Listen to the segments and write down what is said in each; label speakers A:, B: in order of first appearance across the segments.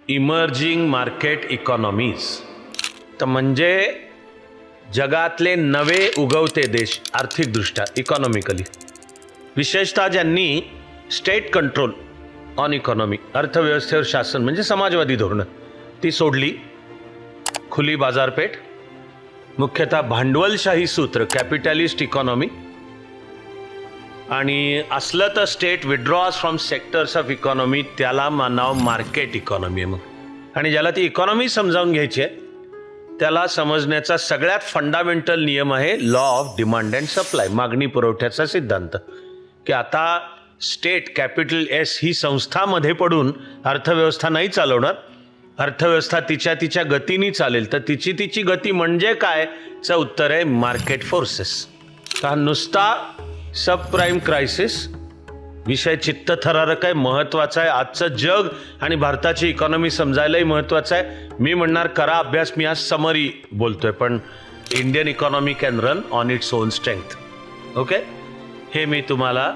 A: Emerging market economies, तर म्हणजे जगातले नवे उगवते देश आर्थिकदृष्ट्या इकॉनॉमिकली, विशेषतः ज्यांनी स्टेट कंट्रोल ऑन इकॉनॉमी, अर्थव्यवस्थेवर शासन म्हणजे समाजवादी धोरणं ती सोडली, खुली बाजारपेठ, मुख्यतः भांडवलशाही सूत्र कॅपिटलिस्ट इकॉनॉमी, आणि असलं तर state withdraws from sectors of economy, त्याला नाव मार्केट इकॉनॉमी आहे. मग आणि ज्याला ती इकॉनॉमी समजावून घ्यायची आहे त्याला समजण्याचा सगळ्यात फंडामेंटल नियम आहे law of demand and supply, मागणी पुरवठ्याचा सिद्धांत, की आता स्टेट कॅपिटल एस ही संस्थामध्ये पडून अर्थव्यवस्था नाही चालवणार, अर्थव्यवस्था तिच्या गतीने चालेल. तर तिची गती म्हणजे काय चं उत्तर आहे मार्केट फोर्सेस. का नुसता सबप्राईम क्रायसिस विषय चित्तथरारक आहे, महत्त्वाचा आहे, आजचं जग आणि भारताची इकॉनॉमी समजायलाही महत्त्वाचं आहे. मी म्हणणार करा अभ्यास, मी आज समरी बोलतोय, पण Indian economy can run on its own strength. Okay, हे मी तुम्हाला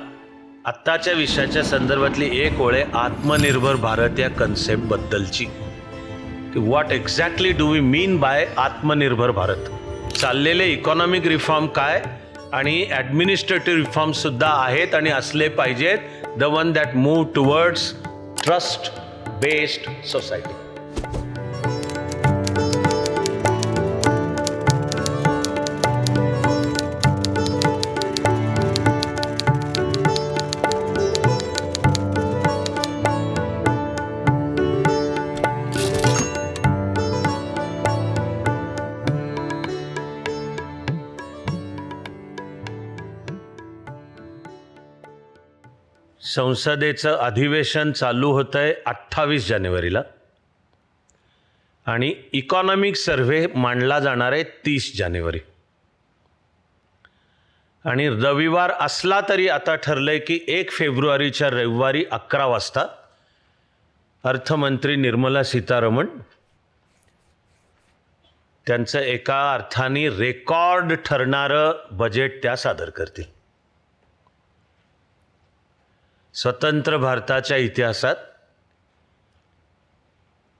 A: आत्ताच्या विषयाच्या संदर्भातली एक ओळ आहे आत्मनिर्भर भारत या कन्सेप्ट बद्दलची, की what exactly do we mean by Atmanirbhar Bharat. चाललेले इकॉनॉमिक रिफॉर्म काय आणि ॲडमिनिस्ट्रेटिव्ह रिफॉर्म सुद्धा आहेत आणि असले पाहिजेत, the one that move towards trust based society. संसदेचं अधिवेशन चालू होतंय 28 जानेवारीला आणि इकॉनॉमिक सर्व्हे मांडला जाणार आहे 30 जानेवारी. आणि रविवार असला तरी आता ठरलंय की 1 फेब्रुवारीच्या रविवारी 11 वाजता अर्थमंत्री निर्मला सीतारमण त्यांचं एका अर्थाने रेकॉर्ड ठरणारं बजेट त्या सादर करतील. स्वतंत्र भारताच्या इतिहासात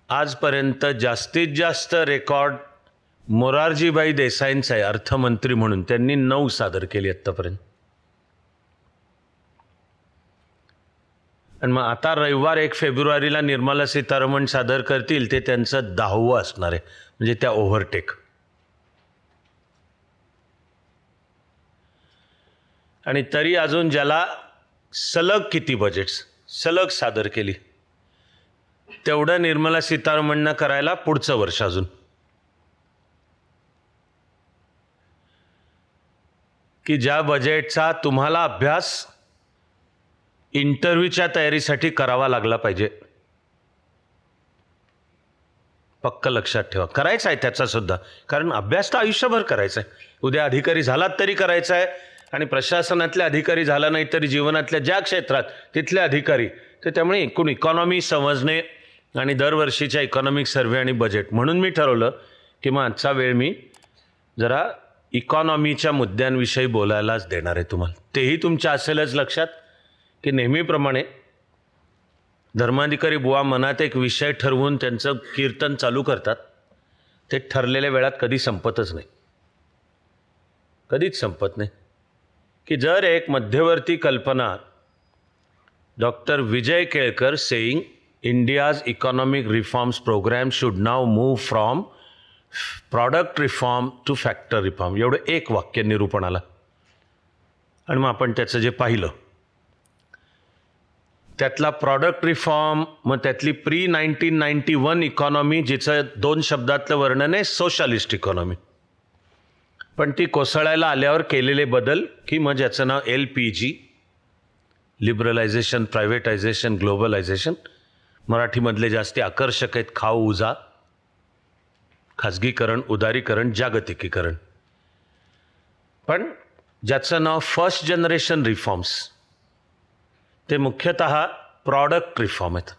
A: आजपर्यंत जास्तीत जास्त रेकॉर्ड मोरारजीभाई देसाईंचा आहे अर्थमंत्री म्हणून, त्यांनी 9 सादर केली आत्तापर्यंत. आणि मग आता रविवार 1 फेब्रुवारीला निर्मला सीतारमण सादर करतील, ते त्यांचं 10वं असणार आहे, म्हणजे त्या ओव्हरटेक. आणि तरी अजून ज्याला सलग किती बजेट्स सलग सादर केली तेवढं निर्मला सीतारमणनं करायला पुढचं वर्ष अजून. की ज्या बजेटचा तुम्हाला अभ्यास इंटरव्ह्यूच्या तयारीसाठी करावा लागला पाहिजे, पक्क लक्षात ठेवा. करायचा आहे त्याचा सुद्धा, कारण अभ्यास तर आयुष्यभर करायचा आहे. उद्या अधिकारी झालात तरी करायचा आहे, आणि प्रशासनातले अधिकारी झाला नाही तरी जीवनातल्या ज्या क्षेत्रात तिथले अधिकारी. तर त्यामुळे एकूण इकॉनॉमी समजणे आणि दरवर्षीच्या इकॉनॉमिक सर्व्हे आणि बजेट, म्हणून मी ठरवलं की मग आजचा वेळ मी जरा इकॉनॉमीच्या मुद्द्यांविषयी बोलायलाच देणार आहे तुम्हाला. तेही तुमच्या असेलच लक्षात की नेहमीप्रमाणे धर्माधिकारी बुवा मनात एक विषय ठरवून त्यांचं कीर्तन चालू करतात, ते ठरलेल्या वेळात कधी संपतच नाही, कधीच संपत नाही. की जर एक मध्यवर्ती कल्पना doctor Vijay Kelkar saying India's economic reforms programme should now move from product reform two factor reform, एवढं एक वाक्य निरूपण आलं. आणि मग आपण त्याचं जे पाहिलं त्यातला प्रॉडक्ट रिफॉर्म, मग त्यातली प्री 1991 इकॉनॉमी जिचं 2 शब्दातलं वर्णन आहे सोशलिस्ट इकॉनॉमी, पण ती कोसळायला आल्यावर केलेले बदल, की मग ज्याचं नाव LPG, लिबरलायझेशन, प्रायव्हेटायझेशन, ग्लोबलायझेशन, मराठीमधले जास्ती आकर्षक आहेत खाऊ उजा, खाजगीकरण, उदारीकरण, जागतिकीकरण. पण ज्याचं नाव फर्स्ट जनरेशन रिफॉर्म्स, ते मुख्यतः प्रॉडक्ट रिफॉर्म आहेत.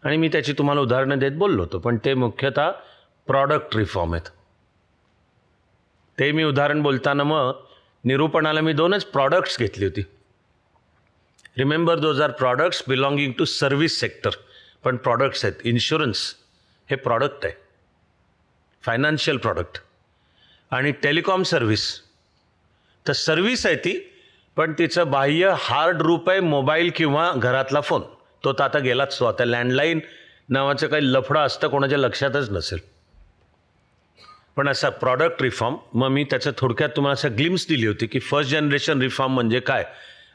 A: आणि मी त्याची तुम्हाला उदाहरणं देत बोललो होतो, पण ते मुख्यतः प्रॉडक्ट रिफॉर्म आहेत. ते मी उदाहरण बोलताना मग निरूपणाला मी 2च प्रॉडक्ट्स घेतली होती. Remember those are products belonging to service sector, पण प्रॉडक्ट्स आहेत. इन्शुरन्स हे प्रॉडक्ट आहे, फायनान्शियल प्रॉडक्ट. आणि टेलिकॉम सर्व्हिस तर सर्व्हिस आहे ती, पण तिचं बाह्य हार्ड रूप आहे मोबाईल किंवा घरातला फोन. तो तर आता गेलाच. तो आता लँडलाईन नावाचं काही लफडं असतं कोणाच्या लक्षातच नसेल. पण असा प्रॉडक्ट रिफॉर्म, मग मी त्याचं थोडक्यात तुम्हाला असं ग्लिम्स दिली होती की फर्स्ट जनरेशन रिफॉर्म म्हणजे काय,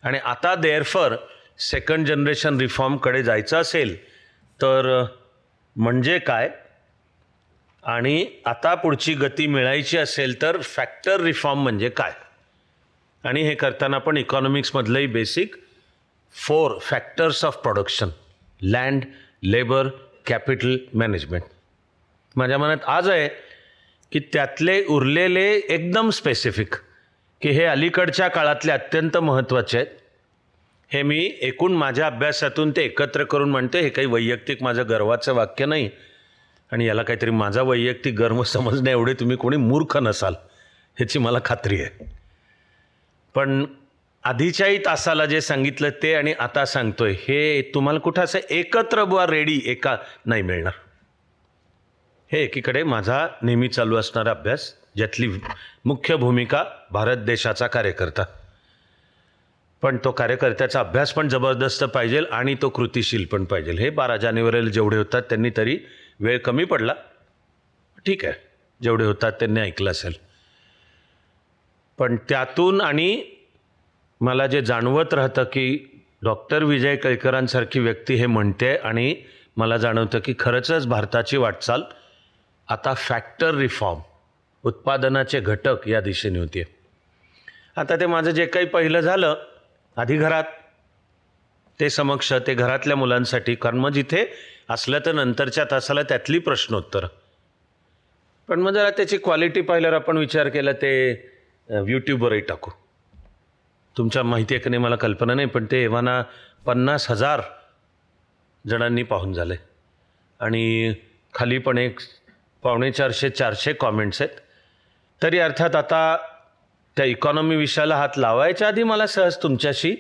A: आणि आता देअरफॉर सेकंड जनरेशन रिफॉर्मकडे जायचं असेल तर म्हणजे काय, आणि आता पुढची गती मिळायची असेल तर फॅक्टर रिफॉर्म म्हणजे काय. आणि हे करताना पण इकॉनॉमिक्समधलंही basic 4 factors of production, land, labour, capital, management. माझ्या मनात आज आहे की त्यातले उरलेले एकदम स्पेसिफिक की हे अलीकडच्या काळातले अत्यंत महत्त्वाचे आहेत. हे मी एकूण माझ्या अभ्यासातून ते एकत्र करून म्हणते. हे काही वैयक्तिक माझं गर्वाचं वाक्य नाही, आणि याला काहीतरी माझा वैयक्तिक गर्व समजण्या एवढे तुम्ही कोणी मूर्ख नसाल ह्याची मला खात्री आहे. पण आधीच्याही तासाला जे सांगितलं ते आणि आता सांगतोय हे तुम्हाला कुठं असं एकत्र बुवा रेडी एका नाही मिळणार. हे एकीकडे माझा नेहमी चालू असणारा अभ्यास, ज्यातली मुख्य भूमिका भारत देशाचा कार्यकर्ता, पण तो कार्यकर्त्याचा अभ्यास पण जबरदस्त पाहिजे आणि तो कृतिशील पण पाहिजे. हे 12 जानेवारीला जेवढे होतात त्यांनी तरी वेळ कमी पडला, ठीक आहे, जेवढे होतात त्यांनी ऐकलं असेल. पण त्यातून आणि मला जे जाणवत राहतं की डॉक्टर विजय केळकरांसारखी व्यक्ती हे म्हणते, आणि मला जाणवतं की खरंच भारताची वाटचाल आता फॅक्टर रिफॉर्म, उत्पादनाचे घटक या दिशेने होती. आता ते माझं जे काही पहिलं झालं आधी घरात, ते समक्ष, ते घरातल्या मुलांसाठी, कारण मग जिथे असलं तर नंतरच्या तासाला त्यातली प्रश्नोत्तर. पण मग जरा त्याची क्वालिटी पाहिल्यावर आपण विचार केला ते यूट्यूबवरही टाकू. तुमच्या माहिती आहे की नाही मला कल्पना नाही, पण ते एव्हाना 50,000 जणांनी पाहून झाले, आणि खाली पण एक 450 कॉमेंट्स आहेत. तरी अर्थात आता त्या इकॉनॉमी विषयाला हात लावायच्या आधी मला सहज तुमच्याशी,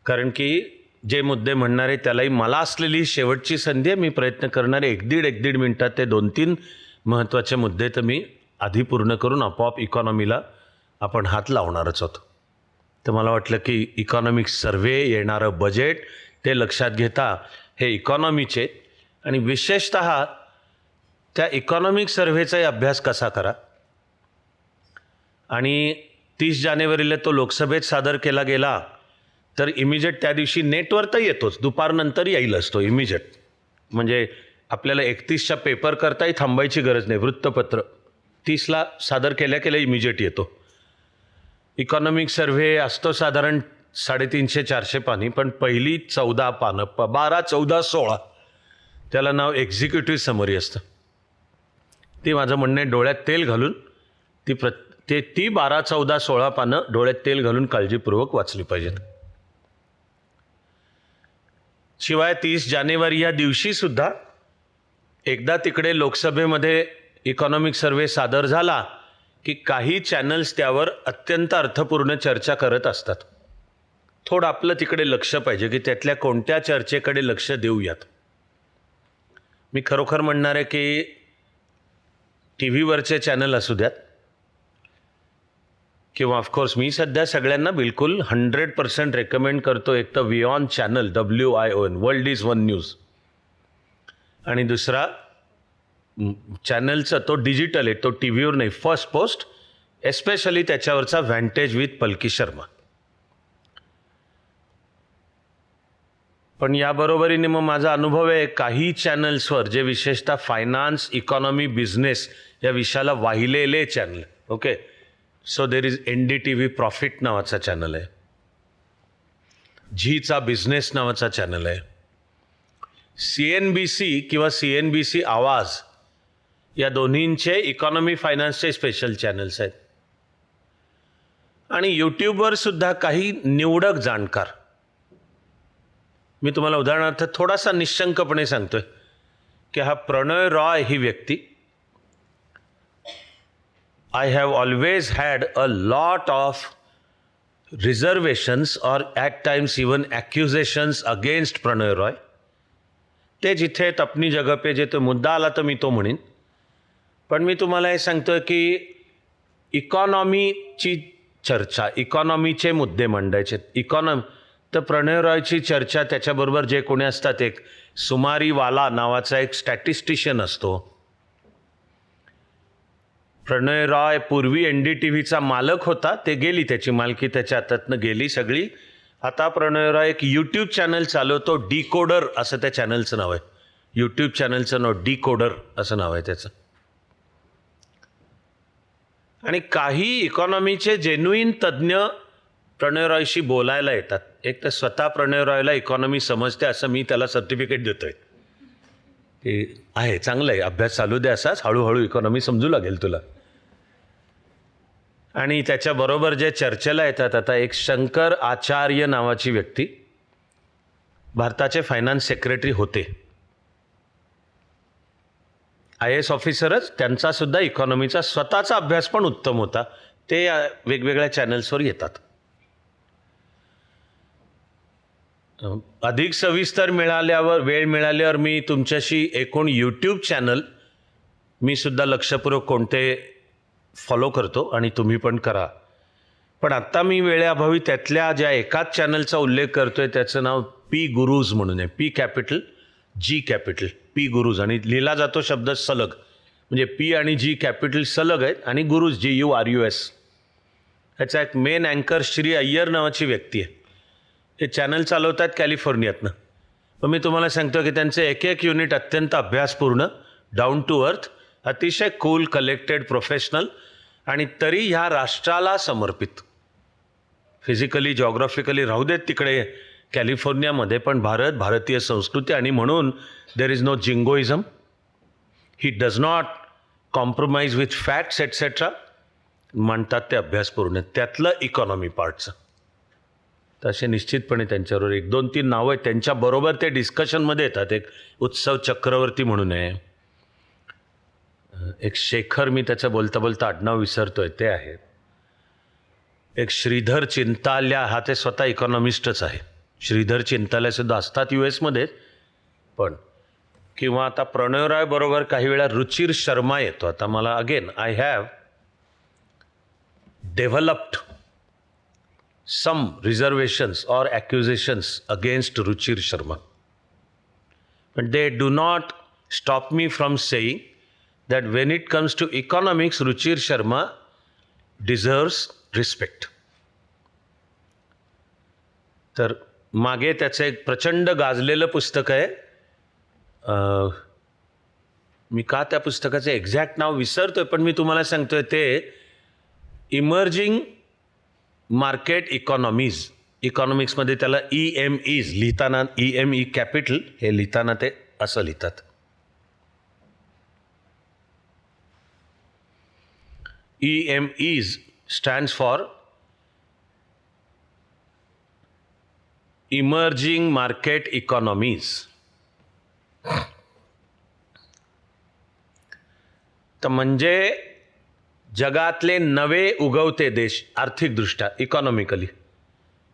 A: कारण की जे मुद्दे म्हणणारे त्यालाही मला असलेली शेवटची संधी आहे. मी प्रयत्न करणारे 1-1.5 मिनटात ते 2-3 महत्त्वाचे मुद्दे तर मी आधी पूर्ण करून आपोआप इकॉनॉमीला आपण हात लावणारच होतो. तर मला वाटलं की इकॉनॉमिक्स सर्व्हे, येणारं बजेट ते लक्षात घेता हे इकॉनॉमीचे, आणि विशेषतः त्या इकॉनॉमिक सर्व्हेचाही अभ्यास कसा करा. आणि 30 जानेवारीला तो लोकसभेत सादर केला गेला तर इमिजिएट त्या दिवशी नेटवर तर येतोच, दुपारनंतर येईलच तो इमिजिएट. म्हणजे आपल्याला 31च्या पेपर करताही थांबायची गरज नाही. वृत्तपत्र 30ला सादर केल्या इमिजिएट येतो. इकॉनॉमिक सर्व्हे असतो साधारण 350-400 पानी, पण पहिली 14 पानं, 12, 14, 16 त्याला नाव एक्झिक्युटिव्ह समरी असतं. ती माझं म्हणणे डोळ्यात तेल घालून ती 12, 14, 16 पानं डोळ्यात तेल घालून काळजीपूर्वक वाचली पाहिजेत. शिवाय 30 जानेवारी या दिवशीसुद्धा एकदा तिकडे लोकसभेमध्ये इकॉनॉमिक सर्व्हे सादर झाला की काही चॅनल्स त्यावर अत्यंत अर्थपूर्ण चर्चा करत असतात. थोडं आपलं तिकडे लक्ष पाहिजे की त्यातल्या कोणत्या चर्चेकडे लक्ष देऊयात. मी खरोखर म्हणणार आहे की टी व्हीवरचे चॅनल असू द्यात किंवा ऑफकोर्स मी सध्या सगळ्यांना बिलकुल 100% रेकमेंड करतो. एक तर विऑन channel, WION, world is one news, आणि दुसरा चॅनलचा तो डिजिटल आहे, तो टी व्हीवर नाही, फर्स्ट पोस्ट, एस्पेशली त्याच्यावरचा व्हॅन्टेज विथ पलकी शर्मा. पण याबरोबरीने मग माझा अनुभव आहे काही चॅनल्सवर जे विशेषतः फायनान्स, इकॉनॉमी, बिझनेस या विषयाला वाहिलेले channel, okay, so there is NDTV profit नावाचा चॅनल आहे, झीचा बिझनेस नावाचा चॅनल आहे, CNBC किंवा CNBC आवाज या दोन्हींचे इकॉनॉमी फायनान्सचे स्पेशल चॅनल्स आहेत. आणि यूट्यूबवर सुद्धा काही निवडक जाणकार. मी तुम्हाला उदाहरणार्थ थोडासा निशंकपणे सांगतोय की हा प्रणय रॉय ही व्यक्ती, I have always had a lot of reservations or at times even accusations against Pranay Roy. ते जिथे तपनी जगह पे जे तो मुद्दा आला तर मी तो म्हणीन. पण मी तुम्हाला हे सांगतोय की इकॉनॉमीची चर्चा, इकॉनॉमीचे मुद्दे मांडायचे. तर प्रणय रॉयची चर्चा, त्याच्याबरोबर जे कोणी असतात, एक सुमारीवाला नावाचा एक स्टॅटिस्टिशियन असतो. प्रणय रॉय पूर्वी NDTVचा मालक होता, ते गेली, त्याची मालकी त्याच्या हातातनं गेली सगळी. आता प्रणय रॉय एक यूट्यूब चॅनल चालवतो, डिकोडर असं त्या चॅनलचं नाव आहे. यूट्यूब चॅनलचं नाव डिकोडर असं नाव आहे त्याचं. आणि काही इकॉनॉमीचे जेन्युइन तज्ज्ञ प्रणय रॉयशी बोलायला येतात. एक तर स्वतः प्रणय रॉयला इकॉनॉमी समजते असं मी त्याला सर्टिफिकेट देतोय की आहे, चांगलं आहे, अभ्यास चालू दे, असाच हळूहळू इकॉनॉमी समजू लागेल तुला. आणि त्याच्याबरोबर जे चर्चेला येतात, आता एक शंकर आचार्य नावाची व्यक्ती भारताचे फायनान्स सेक्रेटरी होते, IAS ऑफिसरच, त्यांचा सुद्धा इकॉनॉमीचा स्वतःचा अभ्यास पण उत्तम होता. ते वेगवेगळ्या चॅनल्सवर येतात. अधिक सविस्तर वेळ मिळाल्यावर मी तुमच्याशी एकूण यूट्यूब चॅनल मी सुद्धा लक्षपूर्वक कोणते फॉलो करतो आणि तुम्ही पण करा. पण आत्ता मी वेळेअभावी त्यातल्या ज्या एकाच चॅनलचा उल्लेख करतोय त्याचं नाव पी गुरुज म्हणून आहे. P capital G capital, P Gurus, आणि लिहिला जातो शब्द सलग, म्हणजे P आणि G कॅपिटल सलग आहेत, आणि गुरुज GURUS. ह्याचा एक मेन अँकर श्री अय्यर नावाची व्यक्ती आहे. हे चॅनल चालवतात कॅलिफोर्नियातनं. पण मी तुम्हाला सांगतो की त्यांचे एक एक युनिट अत्यंत अभ्यासपूर्ण, डाऊन टू अर्थ, अतिशय कूल, कलेक्टेड, प्रोफेशनल, आणि तरी ह्या राष्ट्राला समर्पित. फिजिकली, जॉग्राफिकली राहू देत तिकडे कॅलिफोर्नियामध्ये, पण भारत, भारतीय संस्कृती, आणि म्हणून there is no jingoism. He does not compromise with facts etcetera म्हणतात ते अभ्यासपूर्ण. त्यातलं इकॉनॉमी पार्टचं. तर असे निश्चितपणे त्यांच्याबरोबर 1-2-3 नावं आहेत, त्यांच्याबरोबर ते डिस्कशनमध्ये येतात. एक उत्सव चक्रवर्ती म्हणून आहे, एक शेखर, मी त्याचं बोलता बोलता आडनाव विसरतोय, ते आहे. एक श्रीधर चिंताल्या, हा ते स्वतः इकॉनॉमिस्टच आहे. श्रीधर चिंताल्यासुद्धा असतात US मध्ये पण. किंवा आता प्रणय रॉय बरोबर काही वेळा रुचिर शर्मा येतो. आता मला again I have developed some reservations or accusations against Ruchir Sharma. But they do not stop me from saying that when it comes to economics, Ruchir Sharma deserves respect. तर मागे त्याचं एक प्रचंड गाजलेलं पुस्तक आहे. मी का त्या पुस्तकाचं एक्झॅक्ट नाव विसरतोय, पण मी तुम्हाला सांगतोय ते इमर्जिंग मार्केट इकॉनॉमीज. इकॉनॉमिक्समध्ये त्याला EMEs लिहिताना, EME कॅपिटल हे लिहिताना ते असं लिहितात. EMEs stands for emerging market economies. तर म्हणजे जगातले नवे उगवते देश आर्थिकदृष्ट्या, इकॉनॉमिकली,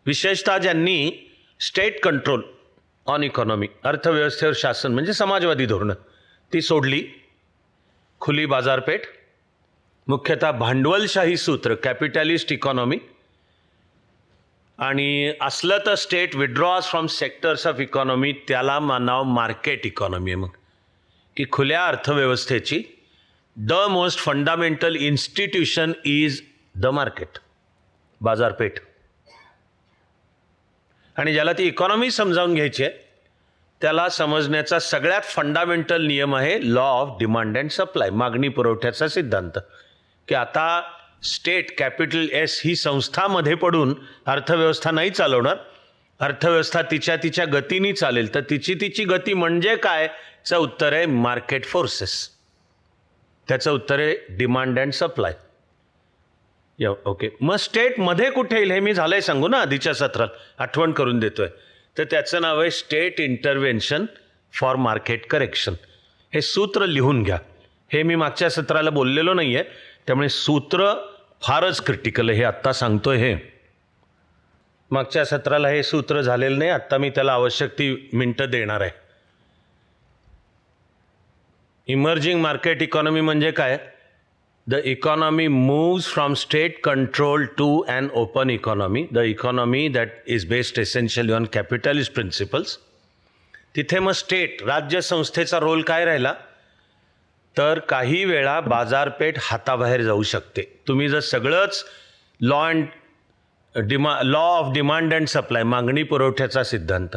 A: विशेषतः ज्यांनी स्टेट कंट्रोल ऑन इकॉनॉमी, अर्थव्यवस्थेवर शासन म्हणजे समाजवादी धोरणं ती सोडली, खुली बाजारपेठ, मुख्यतः भांडवलशाही सूत्र, कॅपिटलिस्ट इकॉनॉमी, आणि असलं तर state withdraws from sectors of economy, त्याला नाव मार्केट इकॉनॉमी आहे. मग की खुल्या अर्थव्यवस्थेची the most fundamental institution is the market, बाजारपेठ. आणि ज्याला ती इकॉनॉमी समजावून घ्यायची आहे त्याला समजण्याचा सगळ्यात फंडामेंटल नियम आहे law of demand and supply, मागणी पुरवठ्याचा सिद्धांत. की आता स्टेट कॅपिटल S ही संस्थामध्ये पडून अर्थव्यवस्था नाही चालवणार, अर्थव्यवस्था तिच्या गतीने चालेल. तर तिची गती म्हणजे काय चं उत्तर आहे मार्केट फोर्सेस. त्याचं उत्तर आहे डिमांड अँड सप्लाय. ओके, मग स्टेटमध्ये कुठे येईल हे मी झालंय सांगू ना आधीच्या सत्रात, आठवण करून देतोय. तर त्याचं नाव आहे state intervention for market correction. हे सूत्र लिहून घ्या. हे मी मागच्या सत्राला बोललेलो नाही आहे, त्यामुळे सूत्र फारच क्रिटिकल आहे. हे आत्ता सांगतोय, हे मागच्या सत्राला हे सूत्र झालेलं नाही, आत्ता मी त्याला आवश्यक ती मिनटं देणार आहे. इमर्जिंग मार्केट इकॉनॉमी म्हणजे काय? The economy moves from state control to an open economy, the economy that is based essentially on capitalist principles. तिथे मग स्टेट राज्यसंस्थेचा रोल काय राहिला? तर काही वेळा बाजारपेठ हाताबाहेर जाऊ शकते. तुम्ही जर सगळंच law of demand and supply, मागणी पुरवठ्याचा सिद्धांत,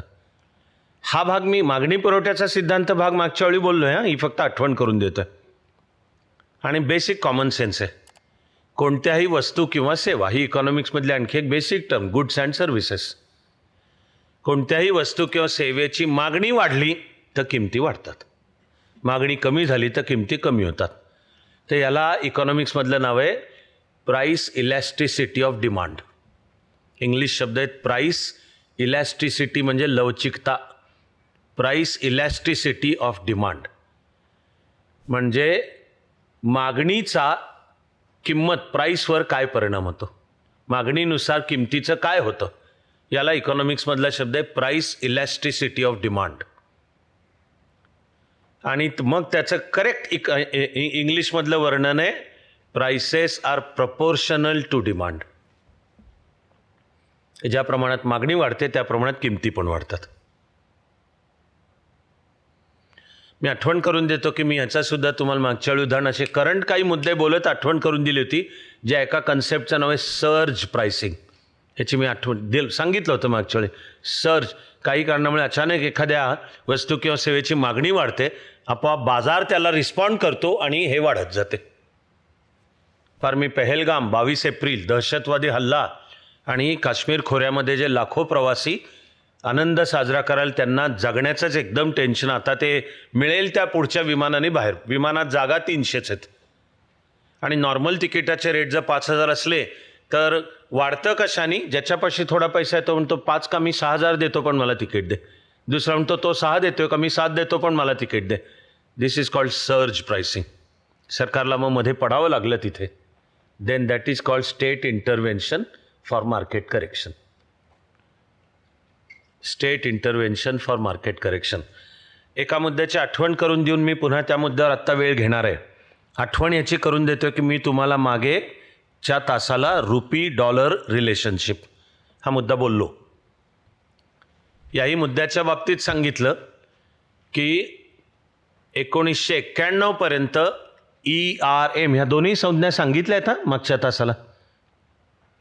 A: हा भाग मी मागणी पुरवठ्याचा सिद्धांत भाग मागच्या वेळी बोललो आहे, ही फक्त आठवण करून देतोय. आणि बेसिक कॉमन सेन्स आहे. कोणत्याही वस्तू किंवा सेवा, ही इकॉनॉमिक्समधली आणखी एक basic term, goods and services. कोणत्याही वस्तू किंवा सेवेची मागणी वाढली तर किमती वाढतात, मागणी कमी झाली तर किमती कमी होतात. तर याला इकॉनॉमिक्समधलं नाव आहे price elasticity of demand. English शब्द आहेत प्राईस इलॅस्टिसिटी म्हणजे लवचिकता. प्राईस इलॅस्टिसिटी ऑफ डिमांड म्हणजे मागणीचा किंमत प्राईसवर काय परिणाम होतो, मागणीनुसार किमतीचं काय होतं, याला इकॉनॉमिक्समधला शब्द आहे प्राईस इलॅस्टिसिटी ऑफ डिमांड. आणि मग त्याचं करेक्ट इंग्लिशमधलं वर्णन आहे prices are proportional to demand. ज्या प्रमाणात मागणी वाढते त्या प्रमाणात किमती पण वाढतात. मी आठवण करून देतो की मी ह्याचासुद्धा तुम्हाला मागच्या वेळी उदाहरण असे करंट काही मुद्दे बोलत आठवण करून दिली होती, ज्या एका कन्सेप्टचं नाव आहे सर्ज प्राइसिंग. ह्याची मी आठवण सांगितलं होतं मागच्या वेळी. सर्ज, काही कारणामुळे अचानक एखाद्या वस्तू किंवा सेवेची मागणी वाढते, आपोआप बाजार त्याला रिस्पॉन्ड करतो आणि हे वाढत जाते. फार मी पहलगाम 22 एप्रिल दहशतवादी हल्ला आणि काश्मीर खोऱ्यामध्ये जे लाखो प्रवासी आनंद साजरा करायला त्यांना जगण्याचंच एकदम टेन्शन, आता ते मिळेल त्या पुढच्या विमानाने बाहेर, विमानात जागा 300च आहेत आणि नॉर्मल तिकिटाचे रेट जर 5,000 असले तर वाढतं कशाने? ज्याच्यापाशी थोडा पैसा येतो म्हणतो 5 का मी 6,000 देतो पण मला तिकीट दे. दुसरा म्हणतो तो 6 देतोय का मी 7 देतो पण मला तिकीट दे. This is called surge pricing. सरकारला मग मध्ये पडावं लागलं तिथे. Then that is called state intervention for market correction. State intervention for market correction. एका मुद्द्याची आठवण करून देऊन मी पुन्हा त्या मुद्द्यावर आत्ता वेळ घेणार आहे. आठवण याची करून देतो की मी तुम्हाला मागेच्या तासाला रुपी डॉलर रिलेशनशिप हा मुद्दा बोललो. याही मुद्द्याच्या बाबतीत सांगितलं की 1991 पर्यंत ERM ह्या दोन्ही संज्ञा सांगितल्या आहेत. मागच्या तासाला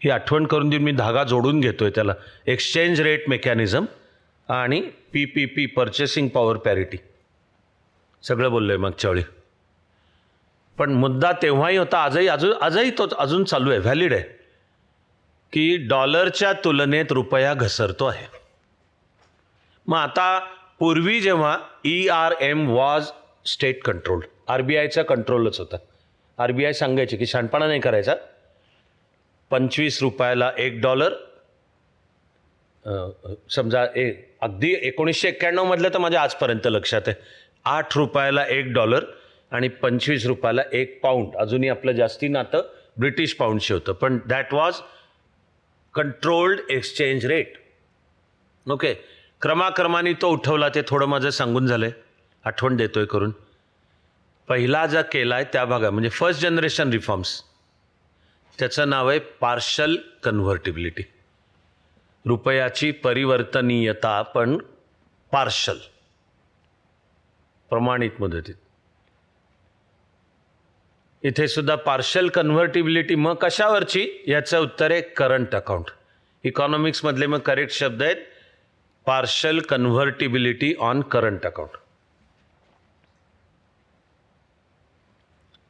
A: ही आठवण करून देऊन मी धागा जोडून घेतोय त्याला. एक्सचेंज रेट मेकॅनिझम आणि PPP पर्चेसिंग पॉवर पॅरिटी सगळं बोललो आहे मागच्या वेळी. पण मुद्दा तेव्हाही होता, आजही तो अजून चालू आहे, व्हॅलिड आहे, की डॉलरच्या तुलनेत रुपया घसरतो आहे. मग आता पूर्वी जेव्हा ERM वॉज स्टेट कंट्रोल्ड, RBIचा कंट्रोलच होता. RBI सांगायचे की शहाणपणा नाही करायचा, 25 रुपयाला $1, समजा अगदी 1991 मधलं तर माझ्या आजपर्यंत लक्षात आहे, 8 रुपयाला $1 आणि 25 रुपयाला £1. अजूनही आपलं जास्ती नातं ब्रिटिश पाऊंडशी होतं, पण that was controlled exchange rate. Okay, क्रमाक्रमाने तो उठवला. ते थोडं माझं सांगून झालं आहे, आठवण देतोय करून. पहिला जो केला आहे त्या भागा म्हणजे फर्स्ट जनरेशन रिफॉर्म्स, त्याचं नाव आहे पार्शल कन्व्हर्टिबिलिटी. रुपयाची परिवर्तनीयता पण पार्शल, प्रमाणित मुदतीत. इथे सुद्धा पार्शल कन्व्हर्टिबिलिटी. मग कशावरची? याचं उत्तर आहे करंट अकाउंट. इकॉनॉमिक्समधले मग करेक्ट शब्द आहेत पार्शल कन्व्हर्टिबिलिटी ऑन करंट अकाउंट.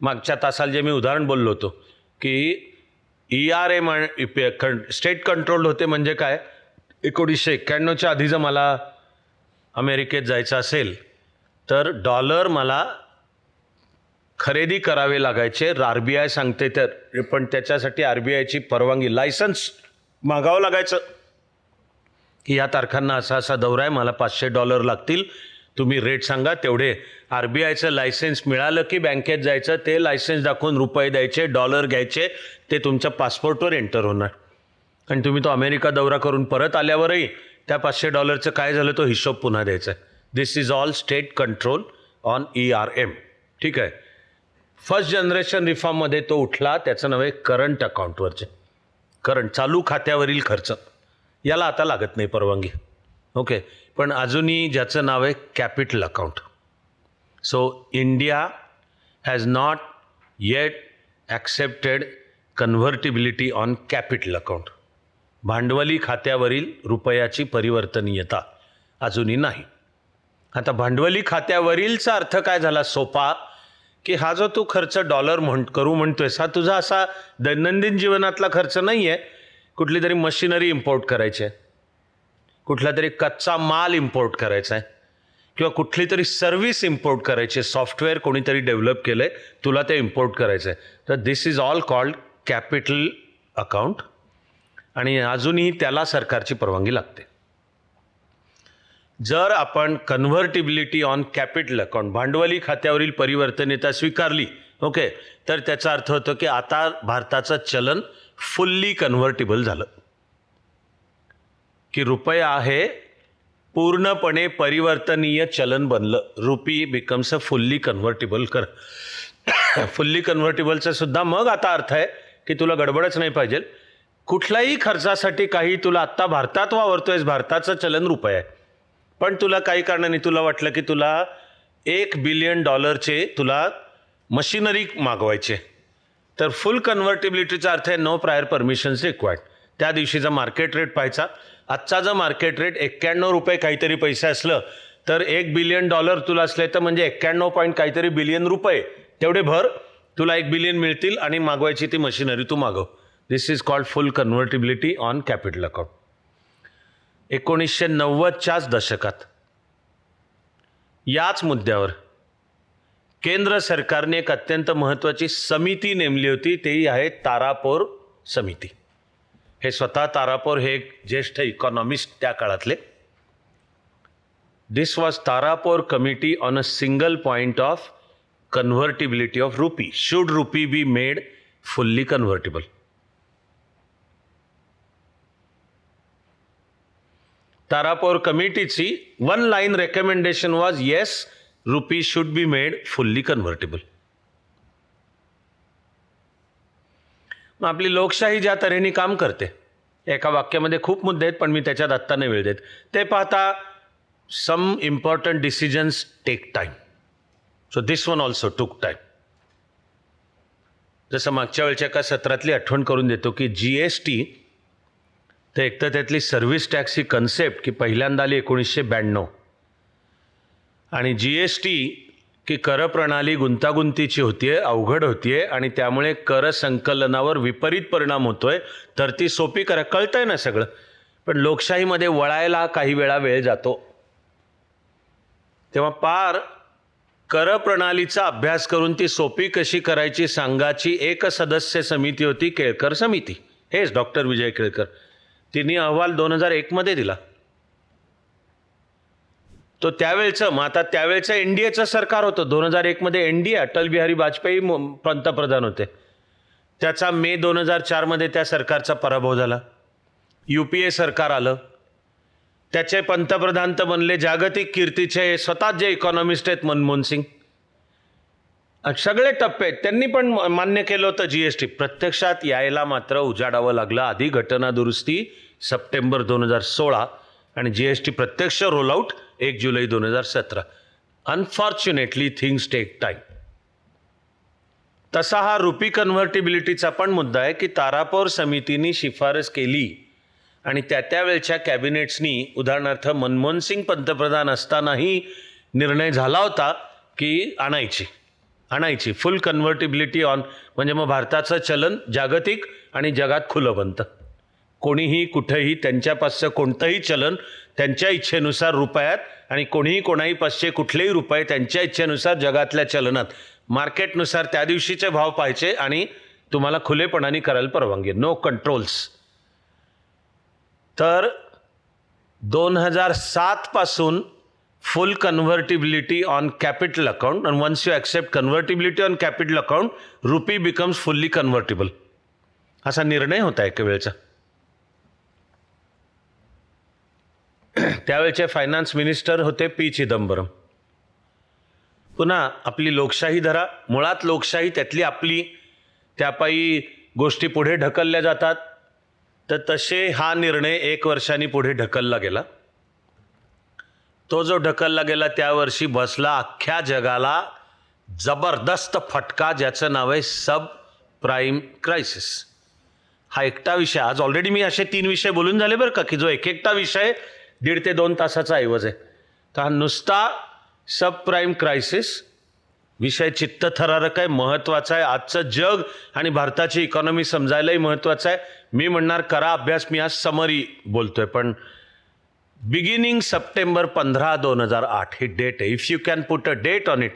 A: मागच्या तासाला जे मी उदाहरण बोललो होतो की ERM स्टेट कंट्रोल्ड होते म्हणजे काय, 1991च्या आधी जर मला अमेरिकेत जायचं असेल तर डॉलर मला खरेदी करावे लागायचे. RBI सांगते तर, पण त्याच्यासाठी RBIची परवानगी, लायसन्स मागावं लागायचं की या तारखांना असा असा दौरा आहे, मला $500 लागतील, तुम्ही रेट सांगा तेवढे. RBIचं लायसन्स मिळालं की बँकेत जायचं, ते लायसन्स दाखवून रुपये द्यायचे, डॉलर घ्यायचे, ते तुमच्या पासपोर्टवर एंटर होणार. आणि तुम्ही तो अमेरिका दौरा करून परत आल्यावरही त्या $500 काय झालं तो हिशोब पुन्हा द्यायचा. This is all state control on ERM. ठीक आहे. फर्स्ट जनरेशन रिफॉर्ममध्ये तो उठला, त्याचं नाव आहे करंट अकाउंटवरचे, करंट चालू खात्यावरील खर्च, याला आता लागत नाही परवानगी. ओके, पण अजूनही ज्याचं नाव आहे capital account. So India has not yet accepted convertibility on capital account. भांडवली खात्यावरील रुपयाची परिवर्तनीयता अजूनही नाही. आता भांडवली खात्यावरीलचा अर्थ काय झाला सोपा, की हा जो तू खर्च डॉलर करू म्हणतोयस, हा तुझा असा दैनंदिन जीवनातला खर्च नाही आहे. कुठली तरी मशिनरी इम्पोर्ट करायची आहे, कुठला तरी कच्चा माल इम्पोर्ट करायचा आहे, किंवा कुठली तरी सर्व्हिस इम्पोर्ट करायची आहे, सॉफ्टवेअर कोणीतरी डेव्हलप केलं आहे, तुला ते इम्पोर्ट करायचं आहे. तर this is all called capital account, आणि अजूनही त्याला सरकारची परवानगी लागते. जर आपण कन्व्हर्टिबिलिटी ऑन कॅपिटल अकाउंट, भांडवली खात्यावरील परिवर्तनीयता स्वीकारली, ओके, तर त्याचा अर्थ होतो की आता भारताचं चलन फुल्ली कन्व्हर्टिबल झालं, की रुपया आहे पूर्णपणे परिवर्तनीय चलन बनलं. Rupee becomes a fully convertible. Fully कन्व्हर्टिबलचा सुद्धा मग आता अर्थ आहे की तुला गडबडच नाही पाहिजे. कुठल्याही खर्चासाठी काही तुला आत्ता भारतात वावरतोयस, भारताचं चलन रुपया आहे, पण तुला काही कारणाने तुला वाटलं की तुला $1 बिलियन तुला मशिनरी मागवायचे, तर फुल कन्व्हर्टिबिलिटीचा अर्थ आहे नो प्रायर परमिशन्स रिक्वायर्ड. त्या दिवशीचा मार्केट रेट पाहायचा. आजचा जर मार्केट रेट 91 रुपये काहीतरी पैसे असलं, तर $1 बिलियन तुला असले तर म्हणजे 91 पॉईंट काहीतरी बिलियन रुपये तेवढे भर, तुला 1 बिलियन मिळतील आणि मागवायची ती मशिनरी तू मागव. This is called full convertibility on capital account. 1990च्याच दशकात याच मुद्द्यावर केंद्र सरकारने एक अत्यंत महत्त्वाची समिती नेमली होती, तेही आहे तारापोर समिती. हे स्वतः तारापोर हे एक ज्येष्ठ इकॉनॉमिस्ट त्या काळातले. This was Tarapore committee on a single point of convertibility of rupee. Should rupee be made fully convertible. Tarapore कमिटीची one line recommendation was yes, rupee should be made fully convertible. मग आपली लोकशाही ज्या तऱ्हेने काम करते, एका वाक्यामध्ये खूप मुद्दे आहेत, पण मी त्याच्यात आत्ता नाही वेळ देत. ते पाहता some important decisions take time. So this one also took time. जसं मागच्या वेळच्या एका सत्रातली आठवण करून देतो की GST, तर एक तर त्यातली सर्व्हिस टॅक्स ही कन्सेप्ट की पहिल्यांदा आली 1992, आणि GST की कर प्रणाली गुंतागुंतीची होतीये, अवघड होतीये, आणि त्यामुळे कर संकलनावर विपरीत परिणाम होतोय. तर ती सोपी करा, कळतंय ना सगळं, पण लोकशाहीमध्ये वळायला काही वेळा वेळ जातो. तेव्हा पार कर प्रणालीचा अभ्यास करून ती सोपी कशी करायची सांगाची एक सदस्य समिती होती, केळकर समिती. हेच डॉक्टर विजय केळकर. तिने अहवाल 2001मध्ये दिला. तो त्यावेळचं, मग आता त्यावेळचं NDAचं सरकार होतं. 2001मध्ये NDA, अटल बिहारी वाजपेयी पंतप्रधान होते. त्याचा मे 2004मध्ये त्या सरकारचा पराभव झाला. UPA सरकार आलं, त्याचे पंतप्रधान तर बनले जागतिक कीर्तीचे स्वतःच जे इकॉनॉमिस्ट आहेत मनमोहन सिंग. सगळे टप्पे त्यांनी पण मान्य केलं होतं GST. प्रत्यक्षात यायला मात्र उजाडावं लागलं. आधी घटना दुरुस्ती सप्टेंबर 2016 आणि GST प्रत्यक्ष रोलआउट 1 जुलै 2017. Unfortunately things take time. तसा हा रुपी कन्व्हर्टिबिलिटीचा पण मुद्दा आहे की तारापोर समितीने शिफारस केली आणि त्यावेळच्या कॅबिनेट्सनी, उदाहरणार्थ मनमोहन सिंग पंतप्रधान असतानाही निर्णय झाला होता की आणायची फुल कन्व्हर्टिबिलिटी ऑन, म्हणजे मग भारताचं चलन जागतिक आणि जगात खुलं बनतं. कोणीही कुठेही त्यांच्यापासचं कोणतंही चलन त्यांच्या इच्छेनुसार रुपयात, आणि कोणीही कोणाही पासचे कुठलेही रुपये त्यांच्या इच्छेनुसार जगातल्या चलनात, मार्केटनुसार त्या दिवशीचे भाव पाहायचे आणि तुम्हाला खुलेपणाने करायला परवानगी, नो कंट्रोल्स. तर 2007 पासून full convertibility on capital account, आणि once you accept convertibility on capital account, rupee becomes fully convertible, असा निर्णय होता एका वेळचा. त्यावेळचे फायनान्स मिनिस्टर होते P. चिदंबरम. पुन्हा आपली लोकशाही धरा, मुळात लोकशाही त्यातली आपली, त्यापायी गोष्टी पुढे ढकलल्या जातात. तर तसे हा निर्णय 1 वर्षांनी पुढे ढकलला गेला. तो जो ढकलला गेला त्यावर्षी बसला अख्ख्या जगाला जबरदस्त फटका, ज्याचं नाव आहे सब प्राईम क्रायसिस. हा एकटा विषय, आज ऑलरेडी मी असे 3 विषय बोलून झाले बरं का, की जो एकटा विषय 1.5 ते 2 तासाचा ऐवज आहे. तर हा नुसता सब प्राईम क्रायसिस विषय चित्तथरारक आहे, महत्त्वाचा आहे. आजचं जग आणि भारताची इकॉनॉमी समजायलाही महत्त्वाचं आहे. मी म्हणणार करा अभ्यास, मी आज समरी बोलतोय, पण बिगिनिंग सप्टेंबर 15, 2008 ही डेट आहे. If you can put a date on it,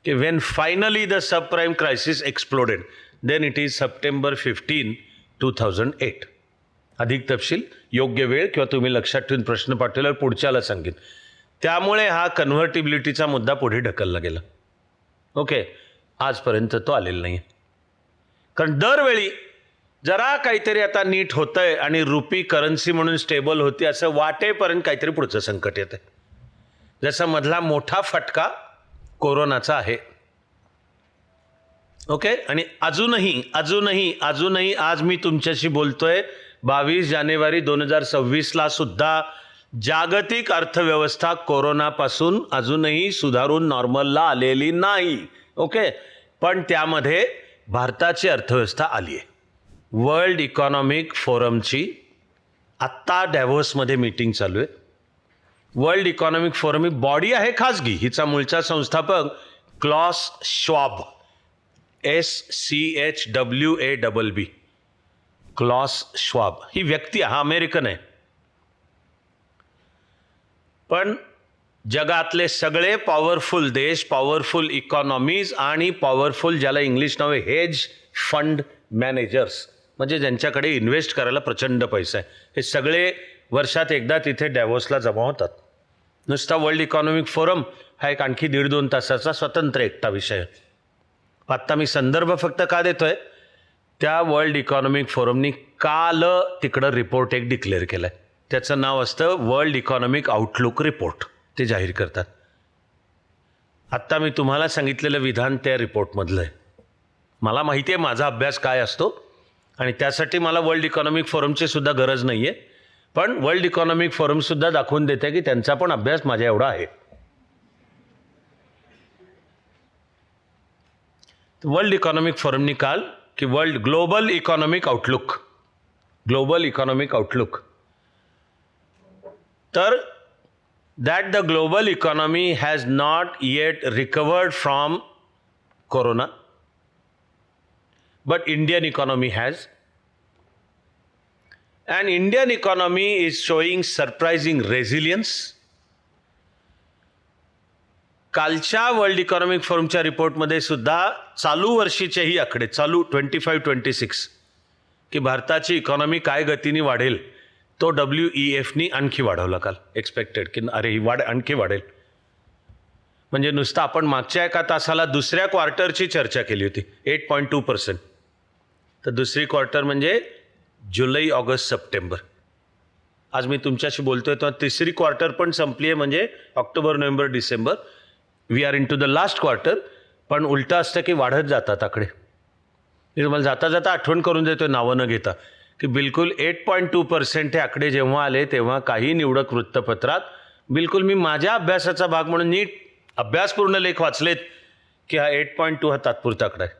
A: की when finally the subprime crisis exploded, then it is September 15, 2008. अधिक तपशील योग्य वेळ किंवा तुम्ही लक्षात ठेवून प्रश्न पाठवल्यावर पुढच्याला सांगेन. त्यामुळे हा कन्व्हर्टिबिलिटीचा मुद्दा पुढे ढकलला गेला. ओके, आजपर्यंत तो आलेला नाही. कारण दरवेळी जरा काहीतरी आता नीट होतंय आणि रुपी करन्सी म्हणून स्टेबल होती असं वाटेपर्यंत काहीतरी पुढचं संकट येतंय. जसा मधला मोठा फटका कोरोनाचा आहे. ओके, आणि अजूनही आज मी तुमच्याशी बोलतोय 22 जानेवारी 2026 सुद्धा जागतिक अर्थव्यवस्था कोरोनापासून अजूनही सुधारून नॉर्मलला आलेली नाही. ओके, पण त्यामध्ये भारताची अर्थव्यवस्था आली आहे. वर्ल्ड इकॉनॉमिक फोरमची आत्ता डॅव्होसमध्ये मीटिंग चालू आहे. वर्ल्ड इकॉनॉमिक फोरम ही बॉडी आहे खाजगी, हिचा मूळचा संस्थापक क्लॉस श्वाब, SCHWABB, क्लॉस श्वाब ही व्यक्ती, हा अमेरिकन आहे. पण जगातले सगळे पॉवरफुल देश, पॉवरफुल इकॉनॉमीज आणि पॉवरफुल, ज्याला इंग्लिश नाव आहे हेज फंड मॅनेजर्स, म्हणजे ज्यांच्याकडे इन्व्हेस्ट करायला प्रचंड पैसा आहे, हे सगळे वर्षात एकदा तिथे डॅव्होसला जमा होतात. नुसता वर्ल्ड इकॉनॉमिक फोरम हा एक आणखी 1.5-2 तासाचा स्वतंत्र एकटा विषय आहे. आत्ता मी संदर्भ फक्त का देतोय, त्या वर्ल्ड इकॉनॉमिक फोरमनी काल तिकडं रिपोर्ट एक डिक्लेअर केला आहे. त्याचं नाव असतं वर्ल्ड इकॉनॉमिक आउटलुक रिपोर्ट. ते जाहीर करतात. आत्ता मी तुम्हाला सांगितलेलं विधान त्या रिपोर्टमधलं आहे. मला माहिती आहे माझा अभ्यास काय असतो आणि त्यासाठी मला वर्ल्ड इकॉनॉमिक फोरमची सुद्धा गरज नाही आहे. पण वर्ल्ड इकॉनॉमिक फोरमसुद्धा दाखवून देते की त्यांचा पण अभ्यास माझ्या एवढा आहे. वर्ल्ड इकॉनॉमिक फोरमनी काल की ग्लोबल इकॉनॉमिक आउटलुक, तर that the global economy has not yet recovered from corona, but Indian economy has, and Indian economy is showing surprising resilience. कालच्या वर्ल्ड इकॉनॉमिक फोरमच्या रिपोर्टमध्ये सुद्धा चालू वर्षीचेही आकडे, चालू 25-26, की भारताची इकॉनॉमी काय गतीने वाढेल, तो WEFनी आणखी वाढवला काल. एक्सपेक्टेड की अरे ही आणखी वाढेल. म्हणजे नुसतं आपण मागच्या एका तासाला दुसऱ्या क्वार्टरची चर्चा केली होती, 8.2%. तर दुसरी क्वार्टर म्हणजे जुलै, ऑगस्ट, सप्टेंबर. आज मी तुमच्याशी बोलतोय तेव्हा तिसरी क्वार्टर पण संपली आहे, म्हणजे ऑक्टोबर, नोव्हेंबर, डिसेंबर. We are into the last quarter. पण उलटं असतं की वाढत जातात आकडे. मी तुम्हाला जाता जाता आठवण करून देतोय नावं न घेता, की बिलकुल 8.2% हे आकडे जेव्हा आले तेव्हा काही निवडक वृत्तपत्रात बिलकुल मी माझ्या अभ्यासाचा भाग म्हणून नीट अभ्यासपूर्ण लेख वाचलेत की हा 8.2 हा तात्पुरता आकडा आहे.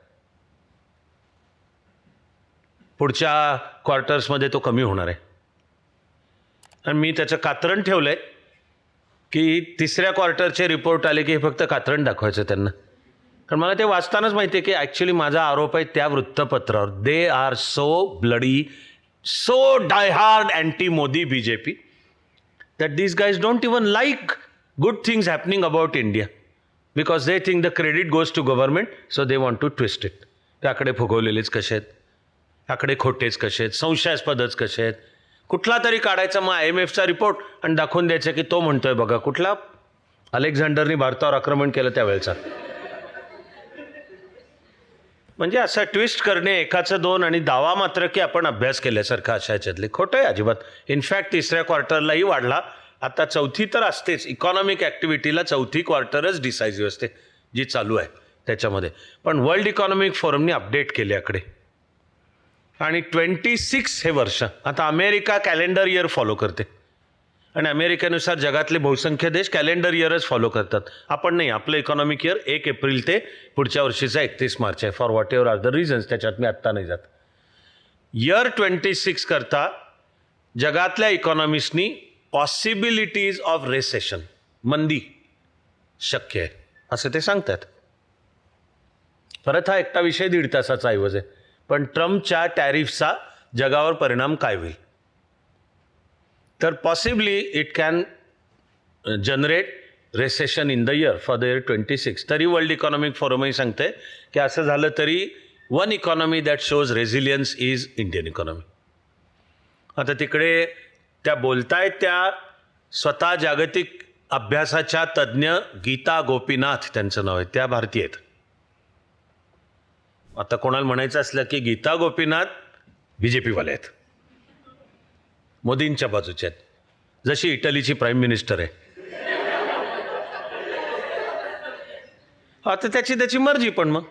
A: पुढच्या क्वार्टर्समध्ये तो कमी होणार आहे. आणि मी त्याचं कात्रण ठेवलं आहे की तिसऱ्या क्वार्टरचे रिपोर्ट आले की हे फक्त कात्रण दाखवायचं त्यांना. कारण मला ते वाचतानाच माहिती आहे की ॲक्च्युली माझा आरोप आहे त्या वृत्तपत्रावर, they are so bloody, so die-hard anti-Modi BJP that these guys don't even like good things happening about India because they think the credit goes to government, so they want to twist it. ते आकडे फुगवलेलेच कसे आहेत, आकडे खोटेच कसे आहेत, संशयास्पदच कसे आहेत. कुठला तरी काढायचा मग IMFचा रिपोर्ट आणि दाखवून द्यायचं की तो म्हणतोय बघा कुठला अलेक्झांडरनी भारतावर आक्रमण केलं त्यावेळेचा. म्हणजे असं ट्विस्ट करणे एकाचं दोन आणि दावा मात्र की आपण अभ्यास केल्यासारखं अशा ह्याच्यातले खोटं आहे अजिबात. इनफॅक्ट तिसऱ्या क्वार्टरलाही वाढला. आता चौथी तर असतेच, इकॉनॉमिक ॲक्टिव्हिटीला चौथी क्वार्टरच डिसायझिव्ह असते. जी चालू आहे त्याच्यामध्ये. पण वर्ल्ड इकॉनॉमिक फोरमने अपडेट केले आकडे. आणि 26 हे वर्ष, आता अमेरिका कॅलेंडर इयर फॉलो करते आणि अमेरिकेनुसार जगातले बहुसंख्य देश कॅलेंडर इयरच फॉलो करतात. आपण नाही, आपलं इकॉनॉमिक इयर 1 एप्रिल ते पुढच्या वर्षीचा 31 मार्च आहे. For whatever are the reasons, त्याच्यात मी आत्ता नाही जात. इयर 26 करता जगातल्या इकॉनॉमिस्टनी पॉसिबिलिटीज ऑफ रेसेशन, मंदी शक्य आहे असं ते सांगतात. परत हा एकटा विषय 1.5 तासाचा ऐवज आहे. पण ट्रम्पच्या टॅरिफचा जगावर परिणाम काय होईल, तर possibly it can generate recession in the year for the year 26. तरी वर्ल्ड इकॉनॉमिक फोरमही सांगते की असं झालं तरी one economy that shows resilience is Indian economy. आता तिकडे त्या बोलतायत त्या स्वतः जागतिक अभ्यासाच्या तज्ज्ञ गीता गोपीनाथ त्यांचं नाव आहे, त्या भारतीय आहेत. आता कोणाला म्हणायचं असलं की गीता गोपीनाथ BJP-वाले आहेत, मोदींच्या बाजूचे आहेत, जशी इटलीची प्राईम मिनिस्टर आहे. आता त्याची मर्जी. पण मग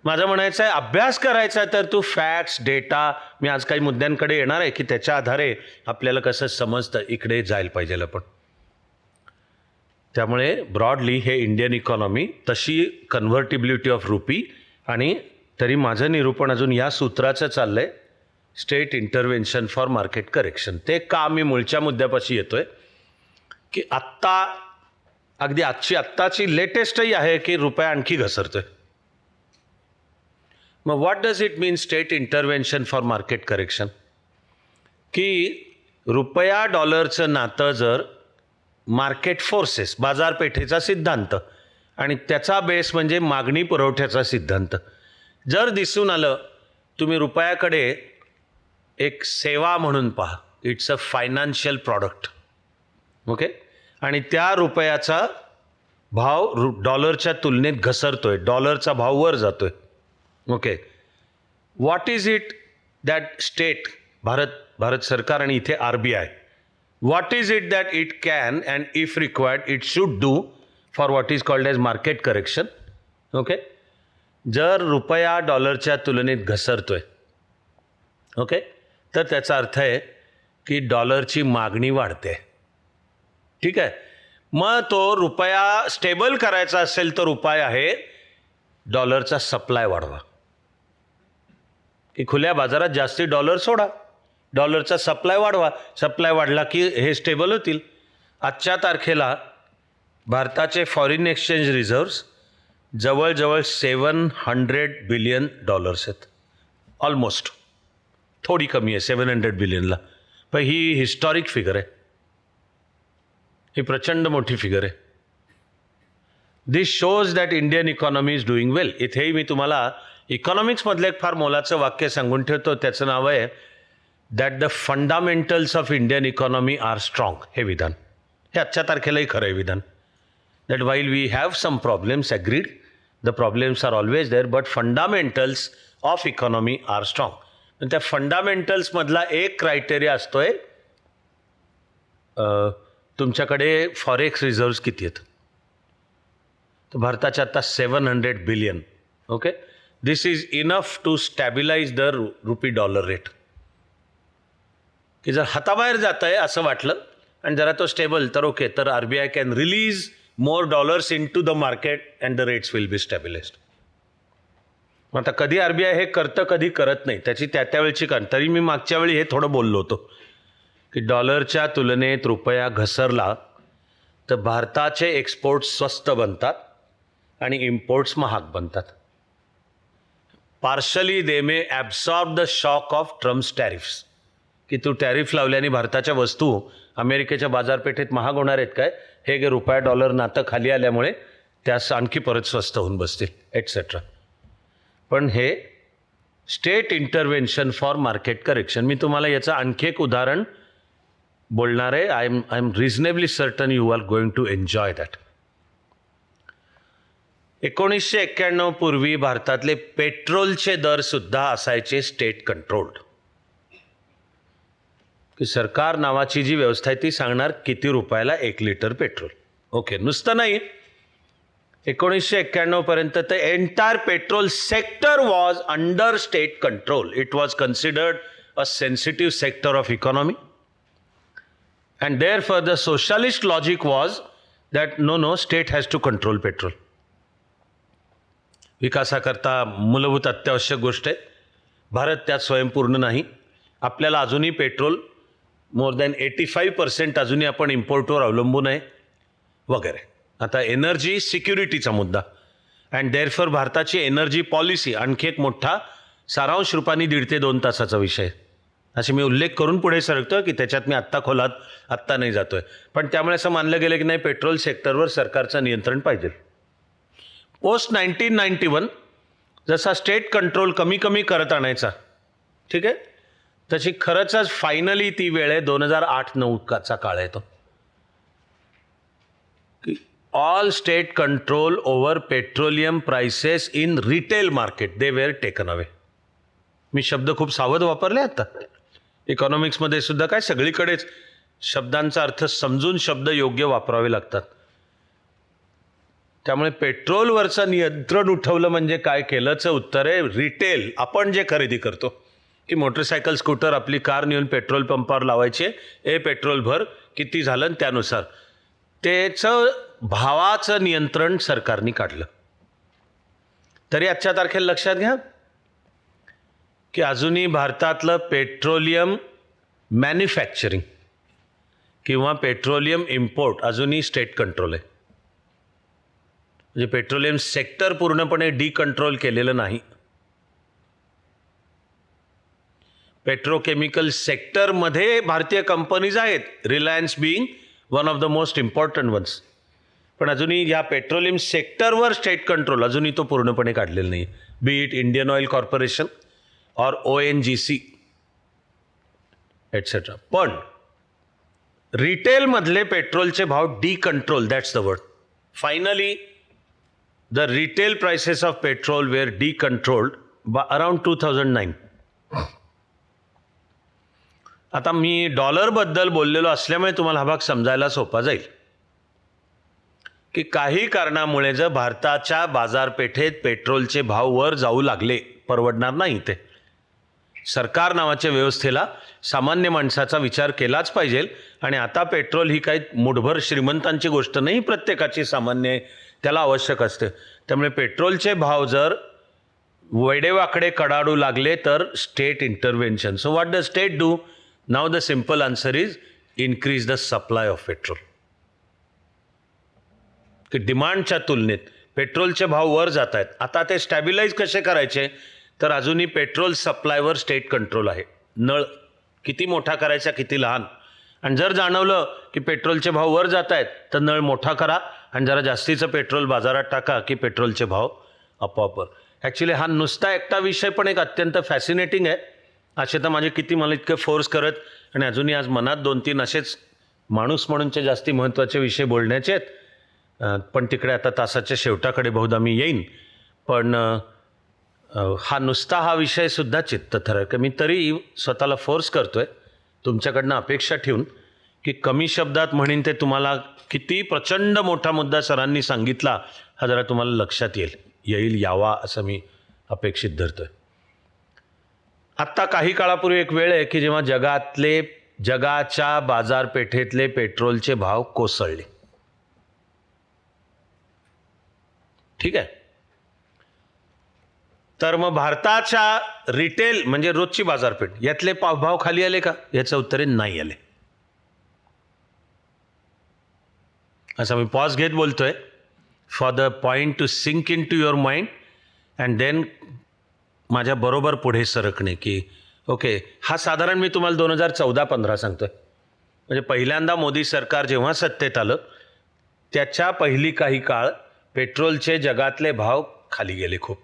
A: माझं म्हणायचं आहे, अभ्यास करायचा तर तू फॅक्ट्स, डेटा, मी आज काही मुद्द्यांकडे येणार आहे की त्याच्या आधारे आपल्याला कसं समजतं इकडे जायला पाहिजे आपण. त्यामुळे ब्रॉडली हे इंडियन इकॉनॉमी, तशी कन्व्हर्टिबिलिटी ऑफ रुपी, आणि तरी माझं निरूपण अजून या सूत्राचं चाललं आहे, state intervention for market correction. ते का मी मूळच्या मुद्द्यापाशी येतोय की आत्ता अगदी आत्ताची लेटेस्टही आहे की रुपया आणखी घसरतोय. मग what does it mean state intervention for market correction? की रुपया डॉलरचं नातं जर मार्केट फोर्सेस, बाजारपेठेचा सिद्धांत, आणि त्याचा बेस म्हणजे मागणी पुरवठ्याचा सिद्धांत, जर दिसून आलं, तुम्ही रुपयाकडे एक सेवा म्हणून पहा, it's a financial product, okay, आणि त्या रुपयाचा भाव डॉलरच्या तुलनेत घसरतोय, डॉलरचा भाव वर जातोय, okay, what is it that state, Bharat सरकार आणि इथे RBI, what is it that it can and if required it should do for what is called as market correction, okay. जर रुपया डॉलरच्या तुलनेत घसरतोय, ओके, तर त्याचा अर्थ आहे की डॉलरची मागणी वाढते, ठीक आहे. मग तो रुपया स्टेबल करायचा असेल तर उपाय आहे डॉलरचा सप्लाय वाढवा, की खुल्या बाजारात जास्ती डॉलर सोडा, डॉलरचा सप्लाय वाढवा. सप्लाय वाढला की हे स्टेबल होतील. आजच्या तारखेला भारताचे फॉरेन एक्सचेंज रिझर्व्स जवळजवळ $700 बिलियन आहेत, ऑलमोस्ट. थोडी कमी आहे 700 बिलियनला, पण ही हिस्टॉरिक फिगर आहे, ही प्रचंड मोठी फिगर आहे. This shows that Indian economy is doing well. इथेही मी तुम्हाला इकॉनॉमिक्समधलं एक फार मोलाचं वाक्य सांगून ठेवतो, त्याचं नाव आहे that the fundamentals of Indian economy are strong. हे विधान, हे आजच्या तारखेलाही खरं आहे विधान. That while we have some problems, agreed, the problems are always there, but fundamentals of economy are strong. पण त्या फंडामेंटल्समधला एक क्रायटेरिया असतोय, तुमच्याकडे फॉरेक्स रिझर्व्स किती आहेत. तर भारताचे आता 700 billion, okay. This is enough to stabilise the rupee dollar rate. की जर हाताबाहेर जात आहे असं वाटलं आणि जरा तो स्टेबल, तर ओके, तर RBI can release more dollars into the market and the rates will be stabilised. आता कधी RBI हे करतं, कधी करत नाही, त्याची त्यावेळची कारण. तरी मी मागच्या वेळी हे थोडं बोललो होतो की डॉलरच्या तुलनेत रुपया घसरला तर भारताचे एक्सपोर्ट्स स्वस्त बनतात आणि इम्पोर्ट्स महाग बनतात. Partially they may absorb the shock of Trump's tariffs, की तू टॅरिफ लावल्याने भारताच्या वस्तू अमेरिकेच्या बाजारपेठेत महाग होणार आहेत काय, हे गे रुपया डॉलर नातं खाली आल्यामुळे त्यास आणखी परत स्वस्त होऊन बसतील, एटसेट्रा. पण हे state intervention for market correction, मी तुम्हाला याचं आणखी एक उदाहरण बोलणार आहे. I am reasonably certain you are going to enjoy that. 1991 पूर्वी भारतातले पेट्रोलचे दर सुद्धा असायचे स्टेट कंट्रोल्ड, की सरकार नावाची जी व्यवस्था आहे ती सांगणार किती रुपयाला 1 लिटर पेट्रोल, ओके. नुसतं नाही, 1991 पर्यंत the entire petrol sector was under state control. It was considered a sensitive sector of economy. And therefore the socialist logic was that no, state has to control petrol. विकासाकरता मूलभूत अत्यावश्यक गोष्ट आहे. भारत त्यात स्वयंपूर्ण नाही. आपल्याला अजूनही पेट्रोल मोर दॅन 85% अजूनही आपण इम्पोर्टवर अवलंबून आहे वगैरे. आता एनर्जी सिक्युरिटीचा मुद्दा अँड देअरफॉर भारताची एनर्जी पॉलिसी आणखी एक मोठा सारांश रूपाने 1.5 ते 2 तासाचा विषय. असे मी उल्लेख करून पुढे सरकतो की त्याच्यात मी आत्ता नाही जातोय. पण त्यामुळे असं मानलं गेलं की नाही पेट्रोल सेक्टरवर सरकारचं नियंत्रण पाहिजे. पोस्ट 1991 जसा स्टेट कंट्रोल कमी करत आणायचा, ठीक आहे, तशी खरंच फायनली ती वेळ आहे 2008-9 काळ आहे तो की all state control over petroleum prices in retail market they were taken away. मी शब्द खूप सावध वापरले. आता इकॉनॉमिक्समध्ये सुद्धा काय सगळीकडेच शब्दांचा अर्थ समजून शब्द योग्य वापरावे लागतात. त्यामुळे पेट्रोलवरचं नियंत्रण उठवलं म्हणजे काय केलंचं उत्तर आहे रिटेल. आपण जे खरेदी करतो की मोटरसायकल स्कूटर आपली कार नेऊन पेट्रोल पंपावर लावायचे, पेट्रोल भर, किती झालं त्यानुसार त्याचं भावाचं नियंत्रण सरकारने काढलं. तरी आजच्या तारखेला लक्षात घ्या की अजूनही भारतातलं पेट्रोलियम मॅन्युफॅक्चरिंग किंवा पेट्रोलियम इम्पोर्ट अजूनही स्टेट कंट्रोल आहे. म्हणजे पेट्रोलियम सेक्टर पूर्णपणे डिकंट्रोल केलेलं नाही. पेट्रोकेमिकल सेक्टरमध्ये भारतीय कंपनीज आहेत, Reliance being one of the most important ones. पण अजूनही ह्या पेट्रोलियम सेक्टरवर स्टेट कंट्रोल अजूनही तो पूर्णपणे काढलेला नाही. Be it Indian Oil Corporation और ONGC एटसेट्रा. पण रिटेलमधले पेट्रोलचे भाव decontrol, that's the word. Finally the retail prices of petrol were decontrolled by around 2009. आता मी डॉलरबद्दल बोललेलो असल्यामुळे तुम्हाला हा भाग समजायला सोपा जाईल की काही कारणामुळे जर भारताच्या बाजारपेठेत पेट्रोलचे भाव वर जाऊ लागले, परवडणार नाही ते. सरकार नावाच्या व्यवस्थेला सामान्य माणसाचा विचार केलाच पाहिजे. आणि आता पेट्रोल ही काही मुठभर श्रीमंतांची गोष्ट नाही, प्रत्येकाची सामान्य आहे, त्याला आवश्यक असते. त्यामुळे पेट्रोलचे भाव जर वेडेवाकडे कडाडू लागले तर state intervention. So what the state do now? The simple answer is increase the supply of petrol. की डिमांडच्या तुलनेत पेट्रोलचे भाव वर जात आहेत. आता ते स्टॅबिलाइज कसे करायचे? तर अजूनही पेट्रोल सप्लायवर स्टेट कंट्रोल आहे. नळ किती मोठा करायचा, किती लहान. आणि जर जाणवलं की पेट्रोलचे भाव वर जात आहेत तर नळ मोठा करा आणि जरा जास्तीचं पेट्रोल बाजारात टाका की पेट्रोलचे भाव आपोआप. ॲक्च्युली हा नुसता एकटा विषय पण एक अत्यंत फॅसिनेटिंग आहे. असे तर माझे किती मला इतके फोर्स करत आणि अजूनही आज मनात 2-3 असेच माणूस म्हणूनचे जास्ती महत्त्वाचे विषय बोलण्याचे आहेत. पण तिकडे आता तासाच्या शेवटाकडे बहुधा मी येईन. पण हा नुसता हा विषयसुद्धा चित्तथरारक आहे. मी तरी स्वतःला फोर्स करतो आहे तुमच्याकडनं अपेक्षा ठेवून की कमी शब्दात म्हणेन ते तुम्हाला किती प्रचंड मोठा मुद्दा सरांनी सांगितला हा जरा तुम्हाला लक्षात यावा असं मी अपेक्षित धरतो आहे. आत्ता काही काळापूर्वी एक वेळ आहे की जेव्हा जगाच्या बाजारपेठेतले पेट्रोलचे भाव कोसळले. ठीक आहे. तर मग भारताच्या रिटेल म्हणजे रोजची बाजारपेठ यातले भाव खाली आले का? याचं उत्तर आहे नाही आले. असं मी पॉज घेत बोलतोय for the point to sink into your mind and then माझ्या बरोबर पुढे सरकणे की ओके. हा साधारण मी तुम्हाला 2014-15 सांगतोय. म्हणजे पहिल्यांदा मोदी सरकार जेव्हा सत्तेत आलं त्याच्या पहिली काही काळ पेट्रोलचे जगातले भाव खाली गेले खूप.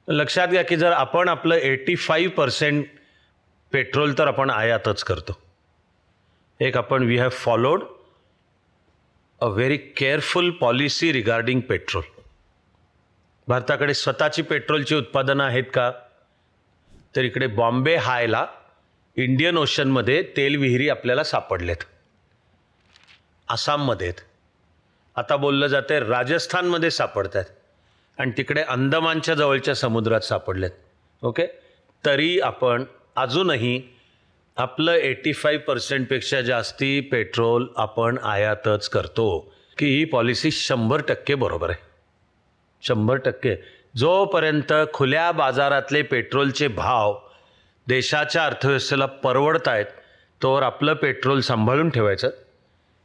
A: लक्षात घ्या की जर आपण आपलं 85% पेट्रोल तर आपण आयातच करतो. एक आपण we have followed a very careful policy regarding petrol. भारताकडे स्वतःची पेट्रोलची उत्पादनं आहेत का? तर इकडे बॉम्बे हायला इंडियन ओशनमध्ये तेल विहिरी आपल्याला सापडलेत, आसाममध्ये आहेत. आता बोललं जाते राजस्थानमध्ये सापडत आहेत आणि तिकडे अंदमानच्या जवळच्या समुद्रात सापडलेत. ओके, तरी आपण अजूनही आपलं 85% जास्ती पेट्रोल आपण आयातच करतो. की ही पॉलिसी 100% बरोबर आहे. 100%. जोपर्यंत खुल्या बाजारातले पेट्रोलचे भाव देशाच्या अर्थव्यवस्थेला परवडत आहेत तोवर आपलं पेट्रोल सांभाळून ठेवायचं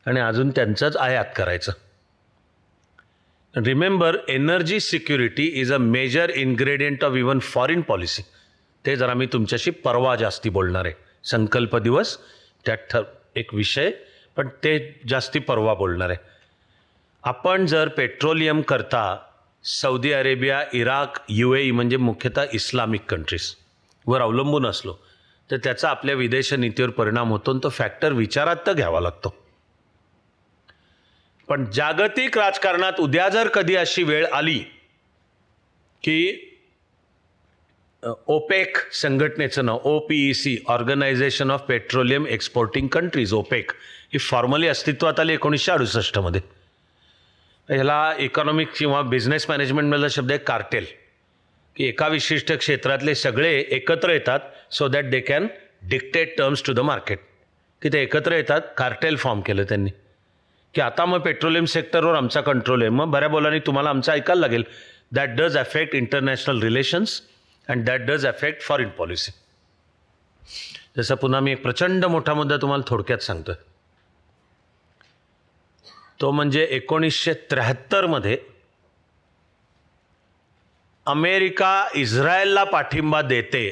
A: आणि अजून त्यांचंच आयात करायचं. Remember, energy security is a major ingredient of even foreign policy. ते जरा मी तुमच्याशी परवा जास्ती बोलणार आहे. संकल्प दिवस त्यात एक विषय, पण ते जास्ती परवा बोलणार आहे. आपण जर पेट्रोलियम करता सौदी अरेबिया, इराक, UAE म्हणजे मुख्यतः इस्लामिक कंट्रीज वर अवलंबून असलो तर त्याचा आपल्या विदेश नीतीवर परिणाम होतो आणि तो फॅक्टर विचारात तर घ्यावा लागतो. पण जागतिक राजकारणात उद्या जर कधी अशी वेळ आली की ओपेक संघटनेचं नाव OPEC, organisation of petroleum exporting countries, OPEC ही फॉर्मली अस्तित्वात आली 1968 मध्ये. ह्याला इकॉनॉमिक किंवा बिझनेस मॅनेजमेंटमधला शब्द आहे कार्टेल, की एका विशिष्ट क्षेत्रातले सगळे एकत्र येतात so that they can dictate terms to the market. की ते एकत्र येतात, कार्टेल फॉर्म केलं त्यांनी की आता मग पेट्रोलियम सेक्टरवर आमचा कंट्रोल आहे, मग बऱ्या बोलांनी तुम्हाला आमचं ऐकायला लागेल. That does affect international relations and that does affect foreign policy. जसं पुन्हा मी एक प्रचंड मोठा मुद्दा तुम्हाला थोडक्यात सांगतोय, तो म्हणजे 1973 मध्ये अमेरिका इस्रायलला पाठिंबा देते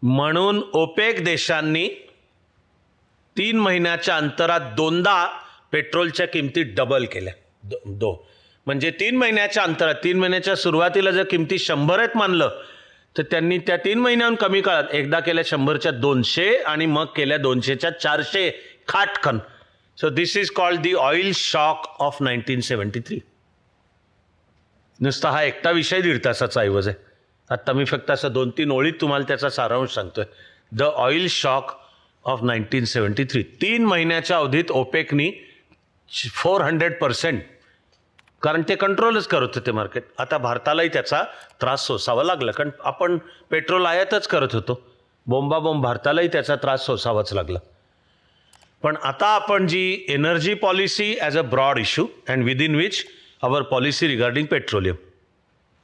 A: म्हणून ओपेक देशांनी 3 महिन्याच्या अंतरात 2दा पेट्रोलच्या किमती डबल केल्या. म्हणजे 3 महिन्याच्या अंतरात, 3 महिन्याच्या सुरुवातीला जर किमती 100 आहेत मानलं तर त्यांनी त्या 3 महिन्याहून कमी काळात एकदा केल्या 100च्या 200 आणि मग केल्या 200च्या 400 खाटकन. So this is called the oil shock of 1973. नुसता हा एकटा विषय 1.5 तासाचा ऐवज आहे. आत्ता मी फक्त असं 2-3 ओळीत तुम्हाला त्याचा सारांश सांगतोय. The oil shock of 1973. 3 महिन्याच्या अवधीत ओपेकनी 400%, कारण ते कंट्रोलच करत होते मार्केट. आता भारतालाही त्याचा त्रास सोसावा लागला, कारण आपण पेट्रोल आयातच करत होतो. बोंबाबोंब भारतालाही त्याचा त्रास सोसावाच लागला. पण आता आपण जी energy policy as a broad issue and within which our policy regarding petroleum,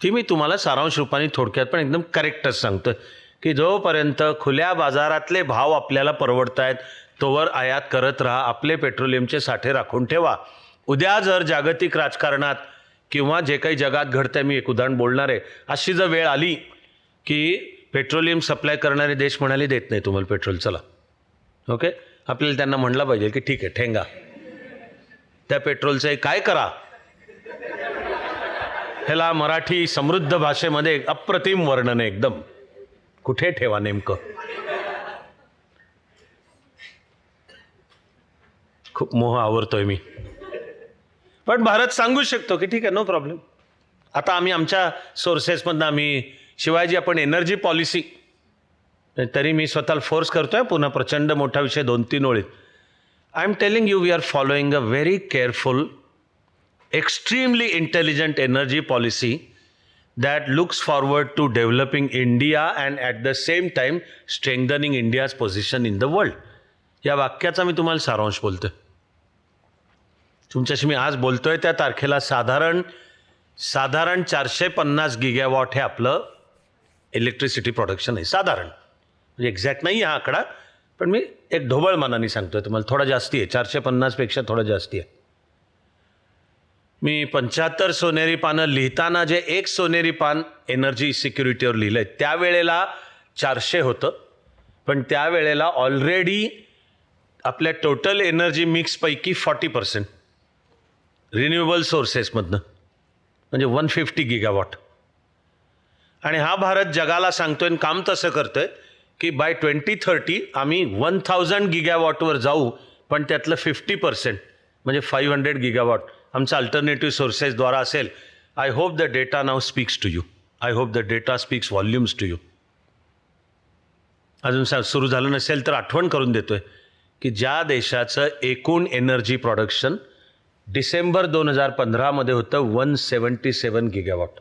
A: ती मी तुम्हाला सारांश रूपाने थोडक्यात पण एकदम करेक्टच सांगतोय की जोपर्यंत खुल्या बाजारातले भाव आपल्याला परवडत आहेत तोवर आयात करत राहा, आपले पेट्रोलियमचे साठे राखून ठेवा. उद्या जर जागतिक राजकारणात किंवा जे काही जगात घडतंय, मी एक उदाहरण बोलणार आहे, अशी जर वेळ आली की पेट्रोलियम सप्लाय करणारे देश म्हणाले देत नाही तुम्हाला पेट्रोल, चला ओके, आपल्याला त्यांना म्हणलं पाहिजे की ठीक आहे ठेंगा, त्या पेट्रोलचं काय करा. ह्याला मराठी समृद्ध भाषेमध्ये अप्रतिम वर्णन आहे एकदम, कुठे ठेवा नेमकं. खूप मोह आवरतोय मी, पण भारत सांगू शकतो की ठीक आहे नो प्रॉब्लेम. आता आम्ही आमच्या सोर्सेसमधनं आम्ही शिवाजी आपण एनर्जी पॉलिसी, तरी मी स्वतःला फोर्स करतोय पुन्हा प्रचंड मोठा विषय 2-3 ओळीत. I am telling you we are following a very careful, extremely intelligent energy policy that looks forward to developing India and at the same time strengthening India's position in the world. या वाक्याचा मी तुम्हाला सारांश बोलतोय. तुमच्याशी मी आज बोलतोय त्या तारखेला साधारण 450 गिगावॉट हे आपलं इलेक्ट्रिसिटी प्रोडक्शन आहे. साधारण म्हणजे एक्झॅक्ट नाही हा आकडा, पण मी एक ढोबळ मानाने सांगतोय तुम्हाला. थोडा जास्ती आहे, 450 पेक्षा थोडा जास्ती आहे. मी 75 सोनेरी पानं लिहिताना जे 1 सोनेरी पान एनर्जी सिक्युरिटीवर लिहिलं आहे त्यावेळेला 400 होतं, पण त्यावेळेला ऑलरेडी आपल्या टोटल एनर्जी मिक्सपैकी 40% रिन्युएबल सोर्सेसमधनं, म्हणजे 150 गिगावॉट. आणि हा भारत जगाला सांगतोय आणि काम तसं करतोय की बाय 2030 आम्ही 1000 गिगावॉटवर जाऊ, पण त्यातलं 50% म्हणजे 500 गिगावॉट आमचा अल्टरनेटिव्ह सोर्सेसद्वारा असेल. I hope the data now speaks to you. I hope the data speaks volumes to you. अजून सुरू झालं नसेल तर आठवण करून देतोय की ज्या देशाचं एकूण एनर्जी प्रोडक्शन डिसेंबर 2015 मध्ये होतं 177 गिगावॉट.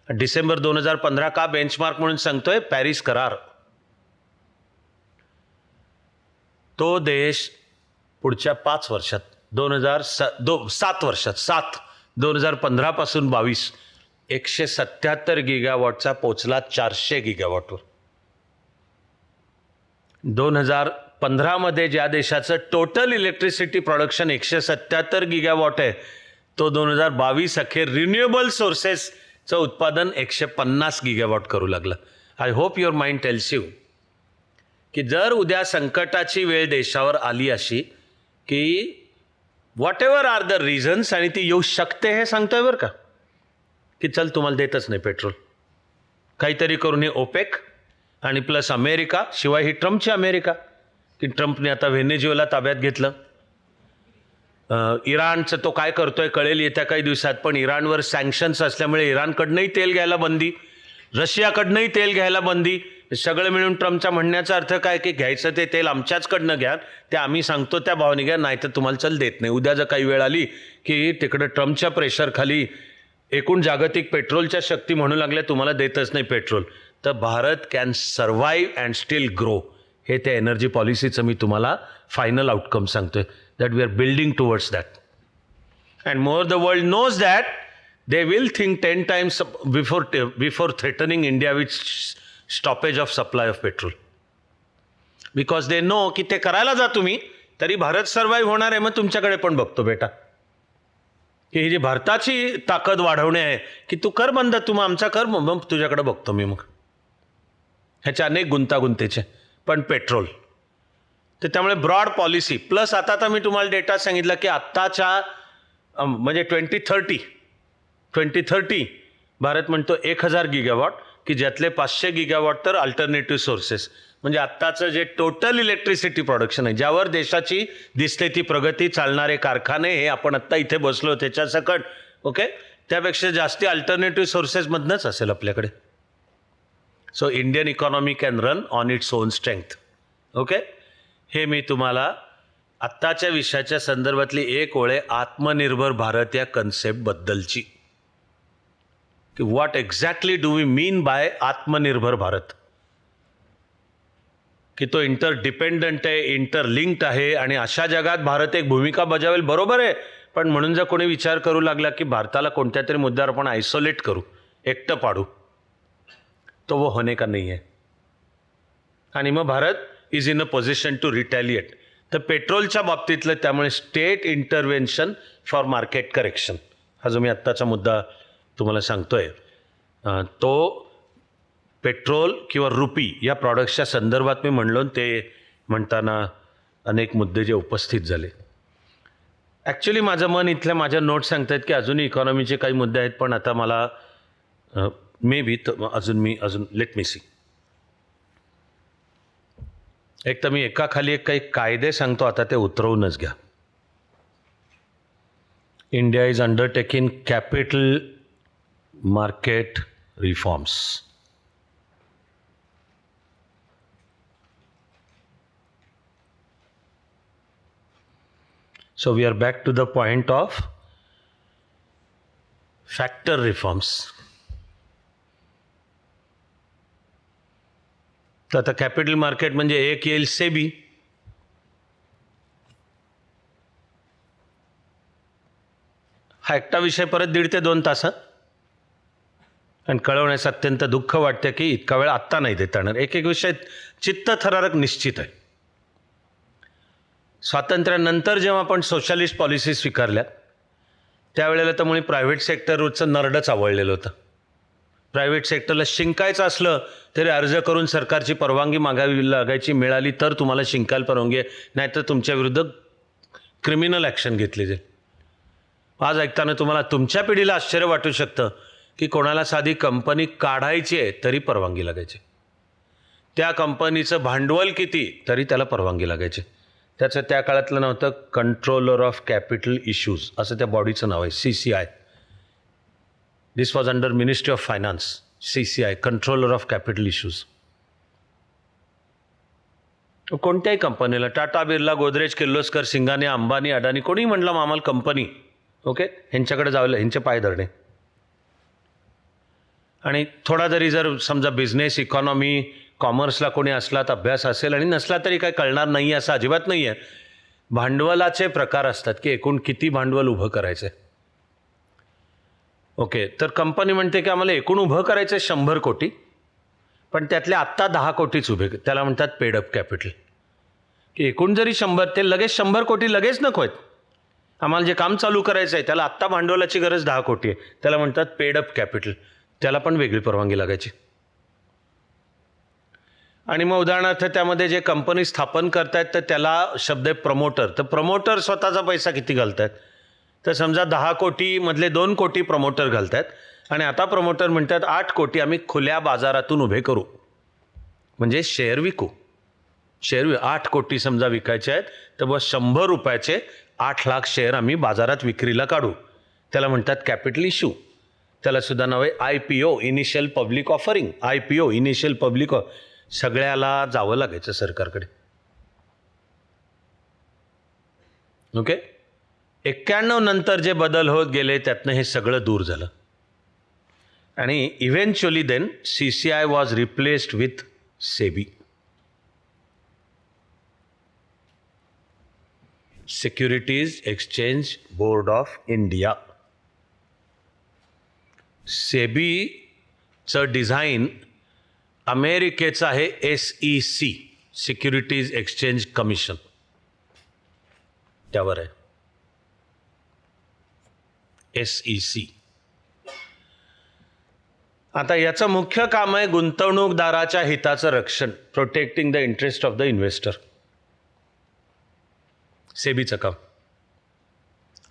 A: डिसेंबर 2015 का बेंचमार्क म्हणून सांगतोय? पॅरिस करार. तो देश पुढच्या 5 वर्षात 2015 पासून 22 177 गिगावॉटचा पोचला 400 गिगावॉटवर. 2015 मध्ये ज्या देशाचं टोटल इलेक्ट्रिसिटी प्रोडक्शन 177 गिगावॉट आहे, तो 2022 अखेर रिन्युएबल सोर्सेसचं उत्पादन 150 गिगावॉट करू लागलं. I hope your mind tells you की जर उद्या संकटाची वेळ देशावर आली अशी की whatever are the reasons, आणि ती येऊ शकते हे सांगतोय बरं का, की चल तुम्हाला देतच नाही पेट्रोल, काहीतरी करून हे ओपेक आणि प्लस अमेरिका, शिवाय ही ट्रम्पची अमेरिका की ट्रम्पने आता व्हेनेझुएला ताब्यात घेतलं. इराणचं तो काय करतोय कळेल येत्या काही दिवसात, पण इराणवर सँक्शन्स असल्यामुळे इराणकडनंही तेल घ्यायला बंदी, रशियाकडनंही तेल घ्यायला बंदी. सगळं मिळून ट्रम्पच्या म्हणण्याचा अर्थ काय की घ्यायचं ते तेल आमच्याचकडनं घ्या, ते आम्ही सांगतो त्या भावाने घ्या, नाही तर तुम्हाला चल देत नाही. उद्या जर काही वेळ आली की तिकडं ट्रम्पच्या प्रेशरखाली एकूण जागतिक पेट्रोलच्या शक्ती म्हणू लागल्या तुम्हाला देतच नाही पेट्रोल, तर Bharat can survive and still grow. हे त्या एनर्जी पॉलिसीचं मी तुम्हाला फायनल आउटकम सांगतोय, that we are building towards that. And more the world knows that they will think 10 times before threatening India with stoppage of supply of petrol, because they know की ते करायला जा तुम्ही तरी भारत सर्वाइव्ह होणार आहे. मग तुमच्याकडे पण बघतो बेटा की ही जी भारताची ताकद वाढवणे आहे की तू कर बंद, तू मग आमचा कर, मग तुझ्याकडे बघतो मी. मग ह्याच्या अनेक गुंतागुंतीचे पण पेट्रोल तर त्यामुळे ब्रॉड पॉलिसी प्लस आता तर मी तुम्हाला डेटा सांगितला की आत्ताच्या म्हणजे 2030 भारत म्हणतो 1000 गिगावॉट, की ज्यातले 500 गिगावॉट तर अल्टरनेटिव्ह सोर्सेस. म्हणजे आत्ताचं जे टोटल इलेक्ट्रिसिटी प्रोडक्शन आहे, ज्यावर देशाची दिसते ती प्रगती, चालणारे कारखाने, हे आपण आत्ता इथे बसलो त्याच्या सकट, ओके, त्यापेक्षा जास्ती अल्टरनेटिव्ह सोर्सेसमधनंच असेल आपल्याकडे. So Indian economy can run on its own strength. Okay, हे मी तुम्हाला आत्ताच्या विषयाच्या संदर्भातली एक ओळ आहे आत्मनिर्भर भारत या कन्सेप्टबद्दलची, की what exactly do we mean by Atmanirbhar Bharat, की तो इंटरडिपेंडंट आहे, इंटरलिंक्ड आहे, आणि अशा जगात भारत एक भूमिका बजावेल, बरोबर आहे. पण म्हणून जर कोणी विचार करू लागला की भारताला कोणत्या तरी मुद्द्यावर आपण आयसोलेट करू, एकटं पाडू, तो वो होणे का नाही आहे. आणि मग Bharat is in a position to retaliate. तर पेट्रोलच्या बाबतीतलं त्यामुळे state intervention for market correction, हा जो मी आत्ताचा मुद्दा तुम्हाला सांगतोय, तो पेट्रोल किंवा रुपी या प्रॉडक्ट्सच्या संदर्भात मी म्हणलो, ते म्हणताना अनेक मुद्दे जे उपस्थित झाले. ॲक्च्युली माझं मन इथल्या माझ्या नोट्स सांगतायत की अजूनही इकॉनॉमीचे काही मुद्दे आहेत, पण आता मला मे बी अजून लेट मी सी. एक तर मी एकाखाली एक काही कायदे सांगतो, आता ते उतरवूनच घ्या. India is undertaking capital market reforms. So we are back to the point of factor reforms. तर आता कॅपिटल मार्केट म्हणजे एक येईल सेबी, हा एकटा विषय परत 1.5 ते 2 तासात, आणि कळवण्यास अत्यंत दुःख वाटते की इतका वेळ आत्ता नाही देता येणार. एक एक विषय चित्तथरारक निश्चित आहे. स्वातंत्र्यानंतर जेव्हा आपण सोशलिस्ट पॉलिसी स्वीकारल्या त्यावेळेला तर मुळे प्रायव्हेट सेक्टरचं नरडच आवळलेलं होतं. प्रायव्हेट सेक्टरला शिंकायचं असलं तरी अर्ज करून सरकारची परवानगी मागावी लागायची, मिळाली तर तुम्हाला शिंकायला परवानगी आहे, नाहीतर तुमच्या विरुद्ध क्रिमिनल ॲक्शन घेतली जाईल. आज ऐकताना तुम्हाला तुमच्या पिढीला आश्चर्य वाटू शकतं की कोणाला साधी कंपनी काढायची आहे तरी परवानगी लागायची, त्या कंपनीचं भांडवल किती तरी त्याला परवानगी लागायची. त्याचं त्या काळातलं नाव होतं कंट्रोलर ऑफ कॅपिटल इश्यूज, असं त्या बॉडीचं नाव आहे, CCI. This was under ministry of finance, CCI, controller of capital issues. कोणत्याही कंपनीला, टाटा, बिर्ला, गोदरेज, किर्लोस्कर, सिंगाने, अंबानी, अडानी, कोणी म्हटलं मग आम्हाला कंपनी, ओके, ह्यांच्याकडे जावलं, ह्यांचे पाय धरणे. आणि थोडा जरी जर समजा बिझनेस, इकॉनॉमी, कॉमर्सला कोणी असला तर अभ्यास असेल, आणि नसला तरी काय कळणार नाही असं अजिबात नाही आहे. भांडवलाचे प्रकार असतात की एकूण किती भांडवल उभं करायचं आहे. ओके, तर कंपनी म्हणते की आम्हाला एकूण उभं करायचं आहे 100 कोटी, पण त्यातले आत्ता 10 कोटीच उभे, त्याला म्हणतात पेड अप कॅपिटल. की एकूण जरी 100, ते लगेच 100 कोटी लगेच नको आहेत, आम्हाला जे काम चालू करायचं आहे त्याला आत्ता भांडवलाची गरज 10 कोटी आहे, त्याला म्हणतात पेड अप कॅपिटल. त्याला पण वेगळी परवानगी लागायची. आणि मग उदाहरणार्थ त्यामध्ये जे कंपनी स्थापन करतायत तर त्याला शब्द आहे प्रमोटर. तर प्रमोटर स्वतःचा पैसा किती घालतायत, तर समजा 10 कोटीमधले 2 कोटी प्रमोटर घालतायत, आणि आता प्रमोटर म्हणतात 8 कोटी आम्ही खुल्या बाजारातून उभे करू, म्हणजे शेअर विकू. शेअर 8 कोटी समजा विकायचे आहेत, तर बस 100 रुपयाचे 8 लाख शेअर आम्ही बाजारात विक्रीला काढू, त्याला म्हणतात कॅपिटल इश्यू. त्याला सुद्धा नाव आहे IPO, initial public offering. IPO, initial public, सगळ्याला जावं लागायचं सरकारकडे. ओके, 91 नंतर जे बदल होत गेले त्यातनं हे सगळं दूर झालं, आणि eventually then CCI was replaced with SEBI, securities exchange board of India. सेबीचं डिझाईन अमेरिकेचं आहे SEC, सिक्युरिटीज एक्सचेंज कमिशन, त्यावर आहे SEC. आता याचं मुख्य काम आहे गुंतवणूकदाराच्या हिताचं रक्षण, protecting the interest of the investor, सेबीचं काम.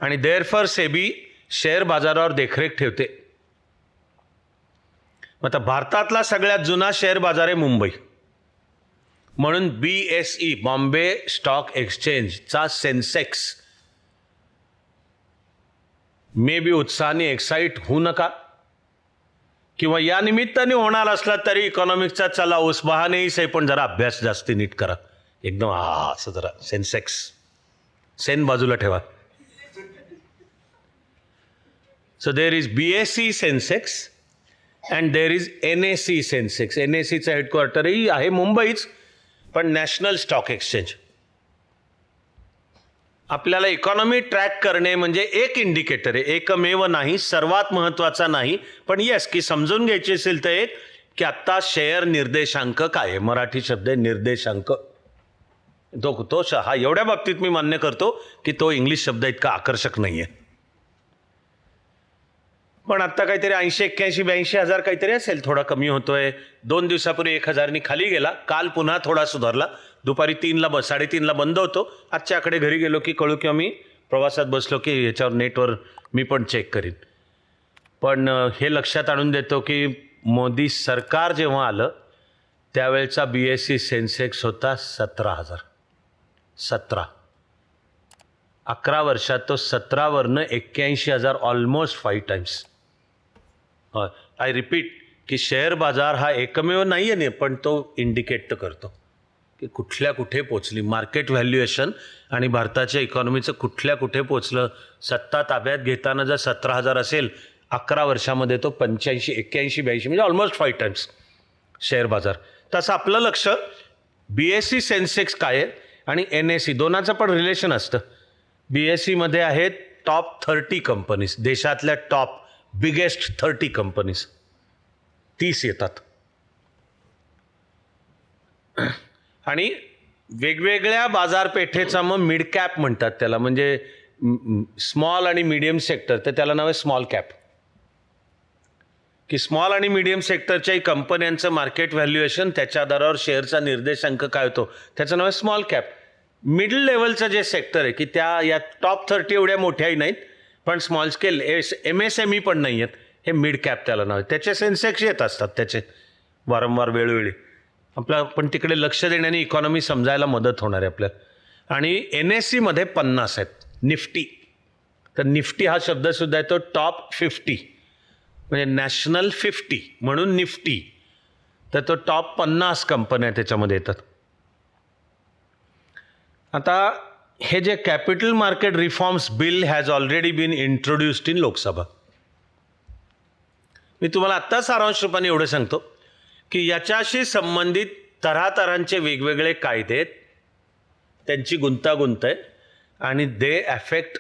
A: आणि देअरफॉर सेबी शेअर बाजारावर देखरेख ठेवते. आता भारतातला सगळ्यात जुना शेअर बाजार आहे मुंबई, म्हणून BSE, बॉम्बे स्टॉक एक्सचेंजचा सेन्सेक्स मे बी उत्साहाने एक्साइट होऊ नका, किंवा या निमित्ताने होणार असला तरी इकॉनॉमिक्सचा चला उस बहानेही सही, पण जरा अभ्यास जास्ती नीट करा. एकदम असं जरा सेन्सेक्स, सेन बाजूला ठेवा. So there is BSE Sensex and there is NSE Sensex. NSEचं हेडक्वार्टरही आहे मुंबईच, पण नॅशनल स्टॉक एक्सचेंज. आपल्याला इकॉनॉमी ट्रॅक करणे म्हणजे एक इंडिकेटर आहे, एकमेव नाही, सर्वात महत्त्वाचा नाही, पण येस की समजून घ्यायची असेल तर एक की आत्ता शेअर निर्देशांक काय आहे. मराठी शब्द आहे निर्देशांक. तो हा एवढ्या बाबतीत मी मान्य करतो की तो इंग्लिश शब्द इतका आकर्षक नाही आहे, पण आत्ता काहीतरी 80, 81, 82 हजार काहीतरी असेल, थोडा कमी होतोय. 2 दिवसापूर्वी 1000 खाली गेला, काल पुन्हा थोडा सुधारला. दुपारी 3ला 3:30ला बंद होतो. आजच्याकडे घरी गेलो की कळू, किंवा मी प्रवासात बसलो की याच्यावर नेटवर मी पण चेक करीन. पण हे लक्षात आणून देतो की मोदी सरकार जेव्हा आलं त्यावेळेचा BSE सेन्सेक्स होता 17,000. 17, 11 वर्षात तो 17वरनं 81,000, ऑलमोस्ट 5 टाइम्स. आय रिपीट की शेअर बाजार हा एकमेव नाही आहे, पण तो इंडिकेट तर करतो की कुठल्या कुठे पोचली मार्केट व्हॅल्युएशन, आणि भारताच्या इकॉनॉमीचं कुठल्या कुठे पोचलं. सत्ता ताब्यात घेताना जर 17,000 असेल, 11 वर्षामध्ये तो 85, 81, 82, म्हणजे ऑलमोस्ट 5 टाइम्स शेअर बाजार. तसं आपलं लक्ष BSE सेन्सेक्स काय आहे आणि NSE दोनाचं पण रिलेशन असतं. BSE मध्ये आहेत टॉप 30 कंपनीज, देशातल्या टॉप बिगेस्ट 30 कंपनीज 30 येतात, आणि वेगवेगळ्या बाजारपेठेचा मग मिड कॅप म्हणतात त्याला, म्हणजे स्मॉल आणि मीडियम सेक्टर, तर त्याला नाव आहे स्मॉल कॅप. की स्मॉल आणि मीडियम सेक्टरच्याही कंपन्यांचं मार्केट व्हॅल्युएशन, त्याच्या आधारावर शेअरचा निर्देशांक काय होतो, त्याचं नाव आहे स्मॉल कॅप. मिडल लेवलचं जे सेक्टर आहे की त्या या टॉप 30 एवढ्या मोठ्याही नाहीत, पण स्मॉल स्केल MSME पण नाही आहेत, हे मिड कॅप त्याला नाव आहे. त्याचे सेन्सेक्स येत असतात त्याचे वारंवार वेळोवेळी. आपलं पण तिकडे लक्ष देण्याने इकॉनॉमी समजायला मदत होणार आहे आपल्याला. आणि NSE मध्ये 50 आहेत निफ्टी. तर निफ्टी हा शब्दसुद्धा येतो टॉप 50, म्हणजे नॅशनल 50 म्हणून निफ्टी. तर तो टॉप 50 कंपन्या त्याच्यामध्ये येतात. आता हे जे capital market reforms bill has already been introduced in Lok Sabha. मी तुम्हाला आत्ता सारांश रूपाने एवढं सांगतो की याच्याशी संबंधित तऱ्हातऱ्हांचे वेगवेगळे कायदे आहेत, त्यांची गुंतागुंत आहे आणि they affect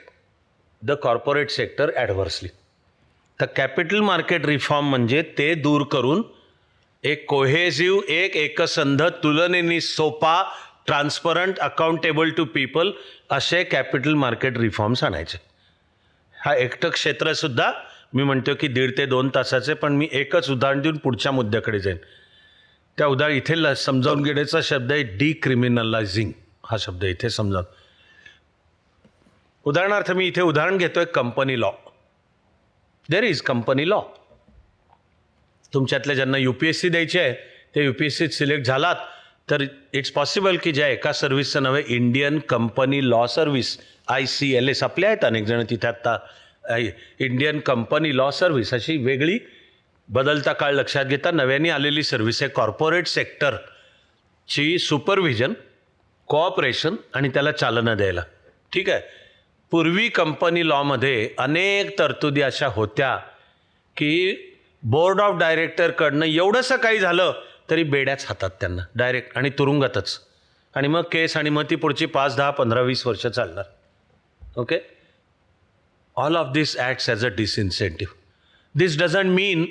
A: the corporate sector adversely. तर कॅपिटल मार्केट रिफॉर्म म्हणजे ते दूर करून एक कोहेसिव्ह, एक एकसंध, तुलनेने सोपा, ट्रान्सपरंट, अकाउंटेबल टू पीपल असे कॅपिटल मार्केट रिफॉर्म्स आणायचे. हा एकटं क्षेत्रसुद्धा मी म्हणतो की 1.5 ते 2 तासाचे, पण मी एकच उदाहरण देऊन पुढच्या मुद्द्याकडे जाईन. त्या उदाहरण इथे समजावून घेण्याचा शब्द आहे डिक्रिमिनलायझिंग. हा शब्द इथे समजावून. उदाहरणार्थ मी इथे उदाहरण घेतोय company law. There is company law. तुमच्यातल्या ज्यांना UPSC द्यायची आहे ते UPSCत सिलेक्ट झालात तर इट्स पॉसिबल की ज्या एका सर्व्हिसचं नाव आहे Indian company law service, ICLS. आपले आहेत अनेक जण तिथे आत्ता. इंडियन कंपनी लॉ सर्व्हिस अशी वेगळी बदलता काळ लक्षात घेता नव्याने आलेली सर्व्हिस आहे कॉर्पोरेट सेक्टरची सुपरव्हिजन, कोऑपरेशन आणि त्याला चालना द्यायला. ठीक आहे. पूर्वी कंपनी लॉमध्ये अनेक तरतुदी अशा होत्या की बोर्ड ऑफ डायरेक्टरकडनं एवढंसं काही झालं तरी बेड्याच हातात त्यांना डायरेक्ट आणि तुरुंगातच, आणि मग केस, आणि मग ती पुढची 5, 10, 15, 20 वर्ष चालणार. Okay. All of this acts as a disincentive. This doesn't mean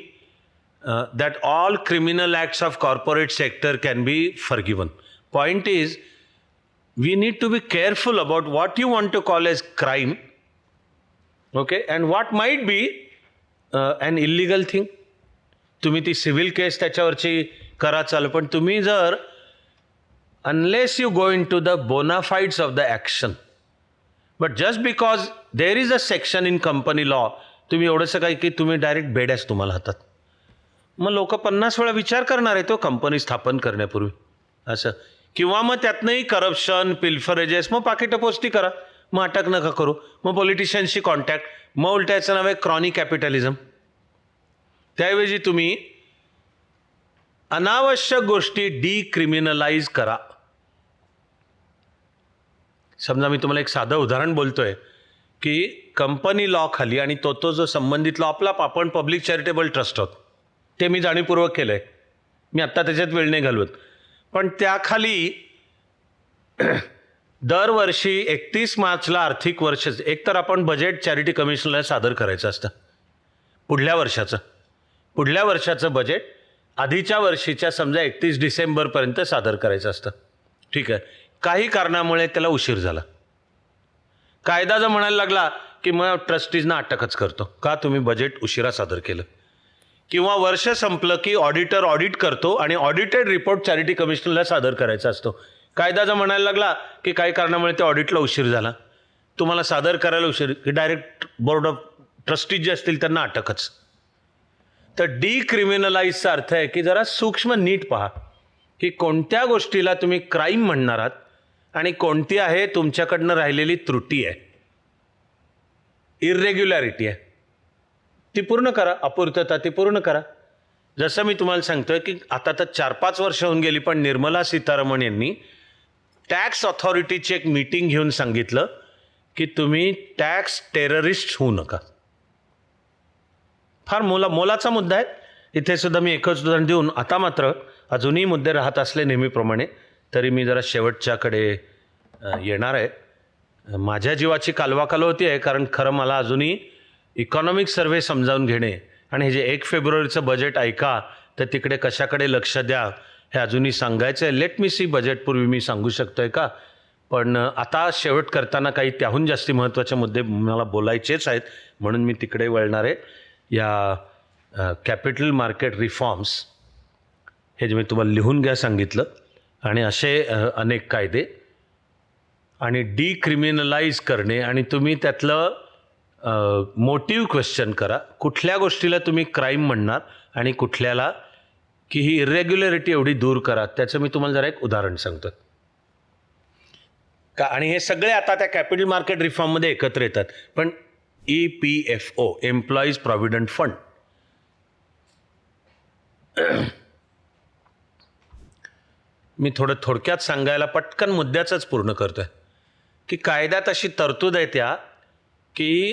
A: that all criminal acts of corporate sector can be forgiven. Point is, we need to be careful about what you want to call as crime, okay, and what might be an illegal thing. तुम्ही ती civil केस त्याच्यावरची करा चालू, पण तुम्ही जर unless you go into the bona fides of the action, but just because there is a section in company law, तुम्ही एवढंसं काही की तुम्ही डायरेक्ट बेड्याच तुम्हाला हातात, मग लोक 50 वेळा विचार करणार आहे तो कंपनी स्थापन करण्यापूर्वी असं. किंवा मग त्यातनंही करप्शन, पिल्फरेजेस, मग पाकिटपोस्टी करा, मग अटक नका करू, मग पॉलिटिशियन्सशी कॉन्टॅक्ट, मग उलट्याचं नाव आहे क्रॉनिक कॅपिटलिझम. त्याऐवजी तुम्ही अनावश्यक गोष्टी डिक्रिमिनलाइज करा. समजा मी तुम्हाला एक साधं उदाहरण बोलतोय की कंपनी लॉ खाली आणि तो जो संबंधित लॉ आपला, आपण पब्लिक चॅरिटेबल ट्रस्ट आहोत, ते मी जाणीवपूर्वक केलं आहे, मी आत्ता त्याच्यात वेळ नाही घालवत, पण त्याखाली दरवर्षी 31 मार्चला आर्थिक वर्ष एकतर आपण बजेट चॅरिटी कमिशनला सादर करायचं असतं. पुढल्या वर्षाचं बजेट आधीच्या वर्षीच्या समजा 31 डिसेंबरपर्यंत सादर करायचं असतं. ठीक आहे. काही कारणामुळे त्याला उशीर झाला, कायदा जर म्हणायला लागला की मग ट्रस्टीजना अटकच करतो, का तुम्ही बजेट उशिरा सादर केलं. किंवा वर्ष संपलं की ऑडिटर ऑडिट करतो आणि ऑडिटेड रिपोर्ट चॅरिटी कमिशनरला सादर करायचा असतो. कायदा जर म्हणायला लागला की काही कारणामुळे त्या ऑडिटला उशीर झाला, तुम्हाला सादर करायला उशीर, की डायरेक्ट बोर्ड ऑफ ट्रस्टीज जे असतील त्यांना अटकच. तर डिक्रिमिनलाइजचा अर्थ आहे की जरा सूक्ष्म नीट पहा की कोणत्या गोष्टीला तुम्ही क्राईम म्हणणार आहात आणि कोणती आहे तुमच्याकडनं राहिलेली त्रुटी आहे, इर्रेग्युलॅरिटी आहे, ती पूर्ण करा. अपूर्तता ती पूर्ण करा. जसं मी तुम्हाला सांगतोय की आता तर 4-5 वर्ष होऊन गेली, पण निर्मला सीतारामन यांनी टॅक्स ऑथॉरिटीची एक मीटिंग घेऊन सांगितलं की तुम्ही टॅक्स टेररिस्ट होऊ नका. फार मोलाचा मुद्दा आहे. इथे सुद्धा मी एकच उदाहरण देऊन, आता मात्र अजूनही मुद्दे राहत असले नेहमीप्रमाणे, तरी मी जरा शेवटच्याकडे येणार आहे. माझ्या जीवाची कालवाकाल होती आहे, कारण खरं मला अजूनही इकॉनॉमिक सर्व्हे समजावून घेणे आणि हे जे 1 फेब्रुवारीचं बजेट ऐका तर तिकडे कशाकडे लक्ष द्या हे अजूनही सांगायचं आहे. लेट मी सी बजेटपूर्वी मी सांगू शकतोय का, पण आता शेवट करताना काही त्याहून जास्ती महत्त्वाचे मुद्दे मला बोलायचेच आहेत, म्हणून मी तिकडे वळणार आहे. या कॅपिटल मार्केट रिफॉर्म्स हे जे मी तुम्हाला लिहून घ्या सांगितलं, आणि असे अनेक कायदे आणि डिक्रिमिनलाइज करणे, आणि तुम्ही त्यातलं मोटिव्ह क्वेश्चन करा, कुठल्या गोष्टीला तुम्ही क्राईम म्हणणार आणि कुठल्याला की ही इरेग्युलरिटी एवढी दूर करा. त्याचं मी तुम्हाला जरा एक उदाहरण सांगतो का. आणि हे सगळे आता त्या कॅपिटल मार्केट रिफॉर्ममध्ये एकत्र येतात. पण EPFO, एम्प्लॉईज प्रॉव्हिडंट फंड, मी थोडक्यात सांगायला पटकन मुद्द्याचंच पूर्ण करतोय. की कायद्यात अशी तरतूद आहे त्या की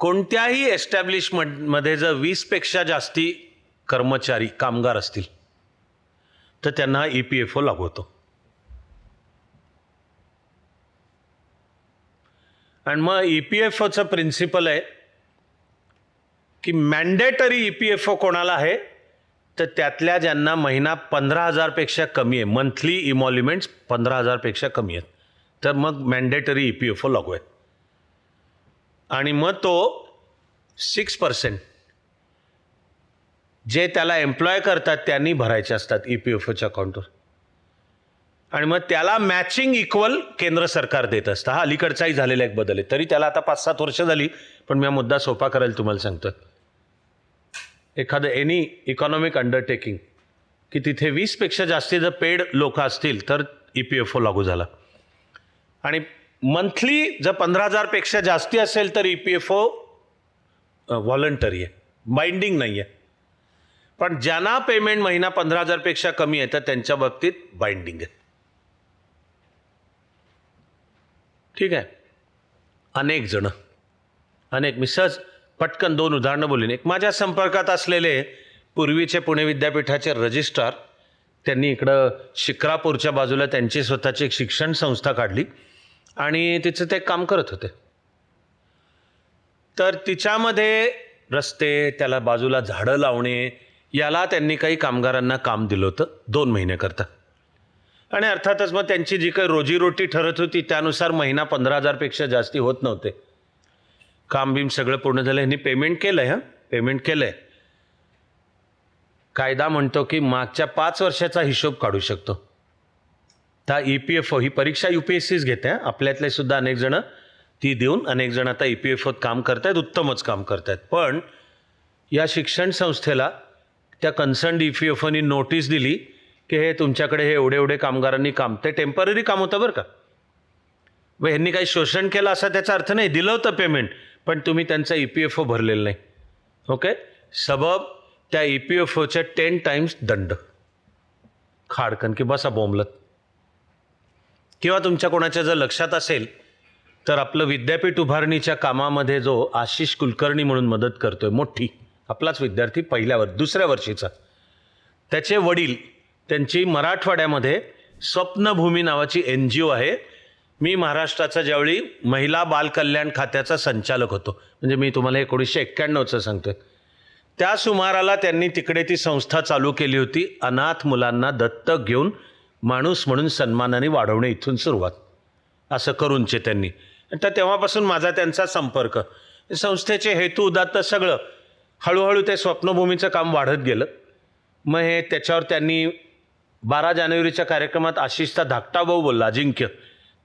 A: कोणत्याही एस्टॅब्लिशमेंटमध्ये जर 20पेक्षा जास्ती कर्मचारी कामगार असतील तर त्यांना EPFO लागू होतो. आणि मग EPFOचं प्रिन्सिपल आहे की मॅन्डेटरी EPFO कोणाला आहे तर त्यातल्या ज्यांना महिना 15,000पेक्षा कमी आहे, मंथली इमॉल्युमेंट्स 15,000पेक्षा कमी आहेत, तर मग मॅन्डेटरी EPFO लागू आहेत. आणि मग तो 6% जे त्याला एम्प्लॉय करतात त्यांनी भरायचे असतात EPFOच्या अकाउंटवर. आणि मग त्याला मॅचिंग इक्वल केंद्र सरकार देत असतं. हा अलीकडचाही झालेला एक बदल आहे, तरी त्याला आता 5-7 वर्ष झाली, पण मी हा मुद्दा सोपा करायला तुम्हाला सांगतोय. एखादं एनी इकॉनॉमिक अंडरटेकिंग की तिथे 20पेक्षा जास्ती जर पेड लोक असतील तर EPFO लागू झाला. आणि मंथली जर 15,000पेक्षा जास्ती असेल तर EPFO व्हॉलंटरी आहे, बाइंडिंग नाही आहे. पण ज्यांना पेमेंट महिना 15,000पेक्षा कमी आहे तर त्यांच्या बाबतीत बाइंडिंग आहे. ठीक आहे. अनेक मी सहज पटकन 2 उदाहरणं बोलीन. एक माझ्या संपर्कात असलेले पूर्वीचे पुणे विद्यापीठाचे रजिस्ट्रार, त्यांनी इकडं शिक्रापूरच्या बाजूला त्यांची स्वतःची एक शिक्षण संस्था काढली आणि तिचं ते काम करत होते. तर तिच्यामध्ये रस्ते, त्याला बाजूला झाडं लावणे, याला त्यांनी काही कामगारांना काम दिलं होतं 2 महिन्याकरता. आणि अर्थातच मग त्यांची जी काही रोजीरोटी ठरत होती त्यानुसार महिना 15,000पेक्षा जास्ती होत नव्हते. काम बीम सगळं पूर्ण झालं, ह्यांनी पेमेंट केलंय. कायदा म्हणतो की मागच्या 5 वर्षाचा हिशोब काढू शकतो. त्या EPFO ही परीक्षा UPSCच घेते. आपल्यातले सुद्धा अनेक जण ती देऊन अनेक जण आता EPFOत काम करतायत, उत्तमच काम करतायत. पण या शिक्षण संस्थेला त्या कन्सर्न EPFOनी नोटीस दिली की हे तुमच्याकडे हे एवढे कामगारांनी काम, ते टेम्पररी काम होतं बरं का. व ह्यांनी काही शोषण केलं असा त्याचा अर्थ नाही. दिलं होतं पेमेंट, पण तुम्ही त्यांचा EPFO भरलेलं नाही. ओके. सबब त्या EPFOचे 10 टाइम्स दंड, खाडकन की बसा बोंबलत. किंवा तुमच्या कोणाच्या जर लक्षात असेल तर आपलं विद्यापीठ उभारणीच्या कामामध्ये जो आशिष कुलकर्णी म्हणून मदत करतोय, मोठी आपलाच विद्यार्थी, दुसऱ्या वर्षीचा, त्याचे वडील, त्यांची मराठवाड्यामध्ये स्वप्नभूमी नावाची NGO आहे. मी महाराष्ट्राचा ज्यावेळी महिला बाल कल्याण खात्याचा संचालक होतो, म्हणजे मी तुम्हाला 1991चं सांगतोय, त्या सुमाराला त्यांनी तिकडे ती संस्था चालू केली होती. अनाथ मुलांना दत्तक घेऊन माणूस म्हणून सन्मानाने वाढवणे, इथून सुरुवात असं करूनचे त्यांनी. तर तेव्हापासून माझा त्यांचा संपर्क, संस्थेचे हेतू उदात्त सगळं. हळूहळू ते स्वप्नभूमीचं काम वाढत गेलं. मग हे त्याच्यावर त्यांनी 12 जानेवारीच्या कार्यक्रमात आशिषचा धाकटा भाऊ बोलला, अजिंक्य,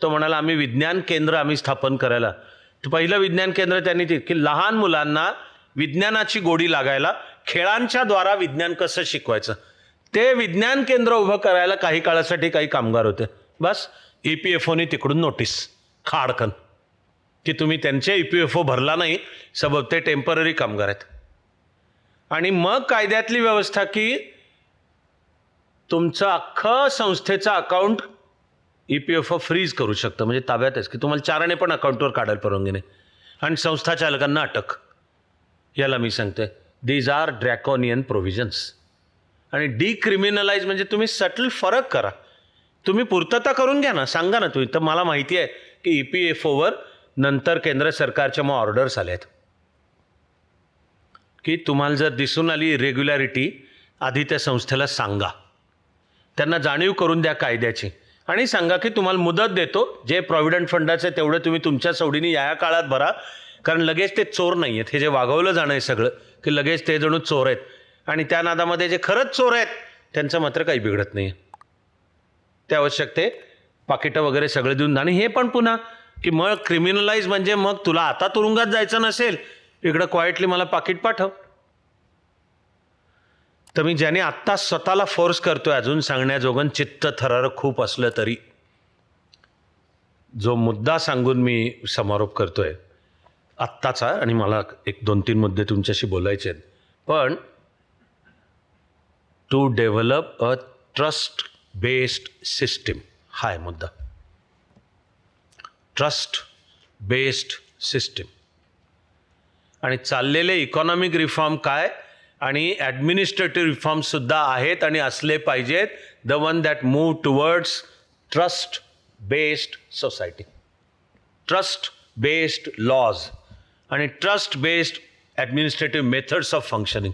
A: तो म्हणाला आम्ही विज्ञान केंद्र स्थापन करायला. तर पहिलं विज्ञान केंद्र त्यांनी ते की लहान मुलांना विज्ञानाची गोडी लागायला खेळांच्या द्वारा विज्ञान कसं शिकवायचं, ते विज्ञान केंद्र उभं करायला काही काळासाठी काही कामगार होते. बस EPFOनी तिकडून नोटीस, खाडकन, की तुम्ही त्यांचे EPFO भरला नाही, सबब ते टेम्पररी कामगार आहेत. आणि मग कायद्यातली व्यवस्था की तुमचं अख्खं संस्थेचं अकाउंट EPFO फ्रीज करू शकतं, म्हणजे ताब्यातच, की तुम्हाला 4 आणे पण अकाउंटवर काढायला परवानगी नाही. आणि संस्था चालकांना अटक. याला मी सांगते दीज आर ड्रॅकोनियन प्रोव्हिजन्स. आणि डिक्रिमिनलाइज म्हणजे तुम्ही सटल फरक करा, तुम्ही पूर्तता करून घ्या ना, सांगा ना तुम्ही. तर मला माहिती आहे की EPFOवर नंतर केंद्र सरकारच्या मग ऑर्डर्स आल्या आहेत की तुम्हाला जर दिसून आली इरेग्युलॅरिटी, आधी त्या संस्थेला सांगा, त्यांना जाणीव करून द्या कायद्याची, आणि सांगा की तुम्हाला मुदत देतो, जे प्रॉव्हिडंट फंडाचं तेवढं तुम्ही तुमच्या सवडीने या काळात भरा. कारण लगेच ते चोर नाही आहेत, हे जे वागवलं जाणं आहे सगळं, की लगेच ते जणू चोर आहेत. आणि त्या नादामध्ये जे खरंच चोर आहेत त्यांचं मात्र काही बिघडत नाही. ते आवश्यक ते पाकिटं वगैरे सगळं देऊन. आणि हे पण पुन्हा की मग क्रिमिनलाइज म्हणजे मग तुला आता तुरुंगात जायचं नसेल, इकडं क्वाइटली मला पाकिट पाठव. तर मी ज्याने आत्ता स्वतःला फोर्स करतोय, अजून सांगण्याजोगन चित्त थरार खूप असलं तरी, जो मुद्दा सांगून मी समारोप करतोय आत्ताचा, आणि मला 1-2-3 मुद्दे तुमच्याशी बोलायचे आहेत. पण to develop a trust based system, हा आहे मुद्दा. Trust based system. आणि चाललेले इकॉनॉमिक रिफॉर्म काय आणि ॲडमिनिस्ट्रेटिव्ह रिफॉर्मसुद्धा आहेत आणि असले पाहिजेत. The one that move towards trust based society, trust based laws आणि trust based administrative methods of functioning.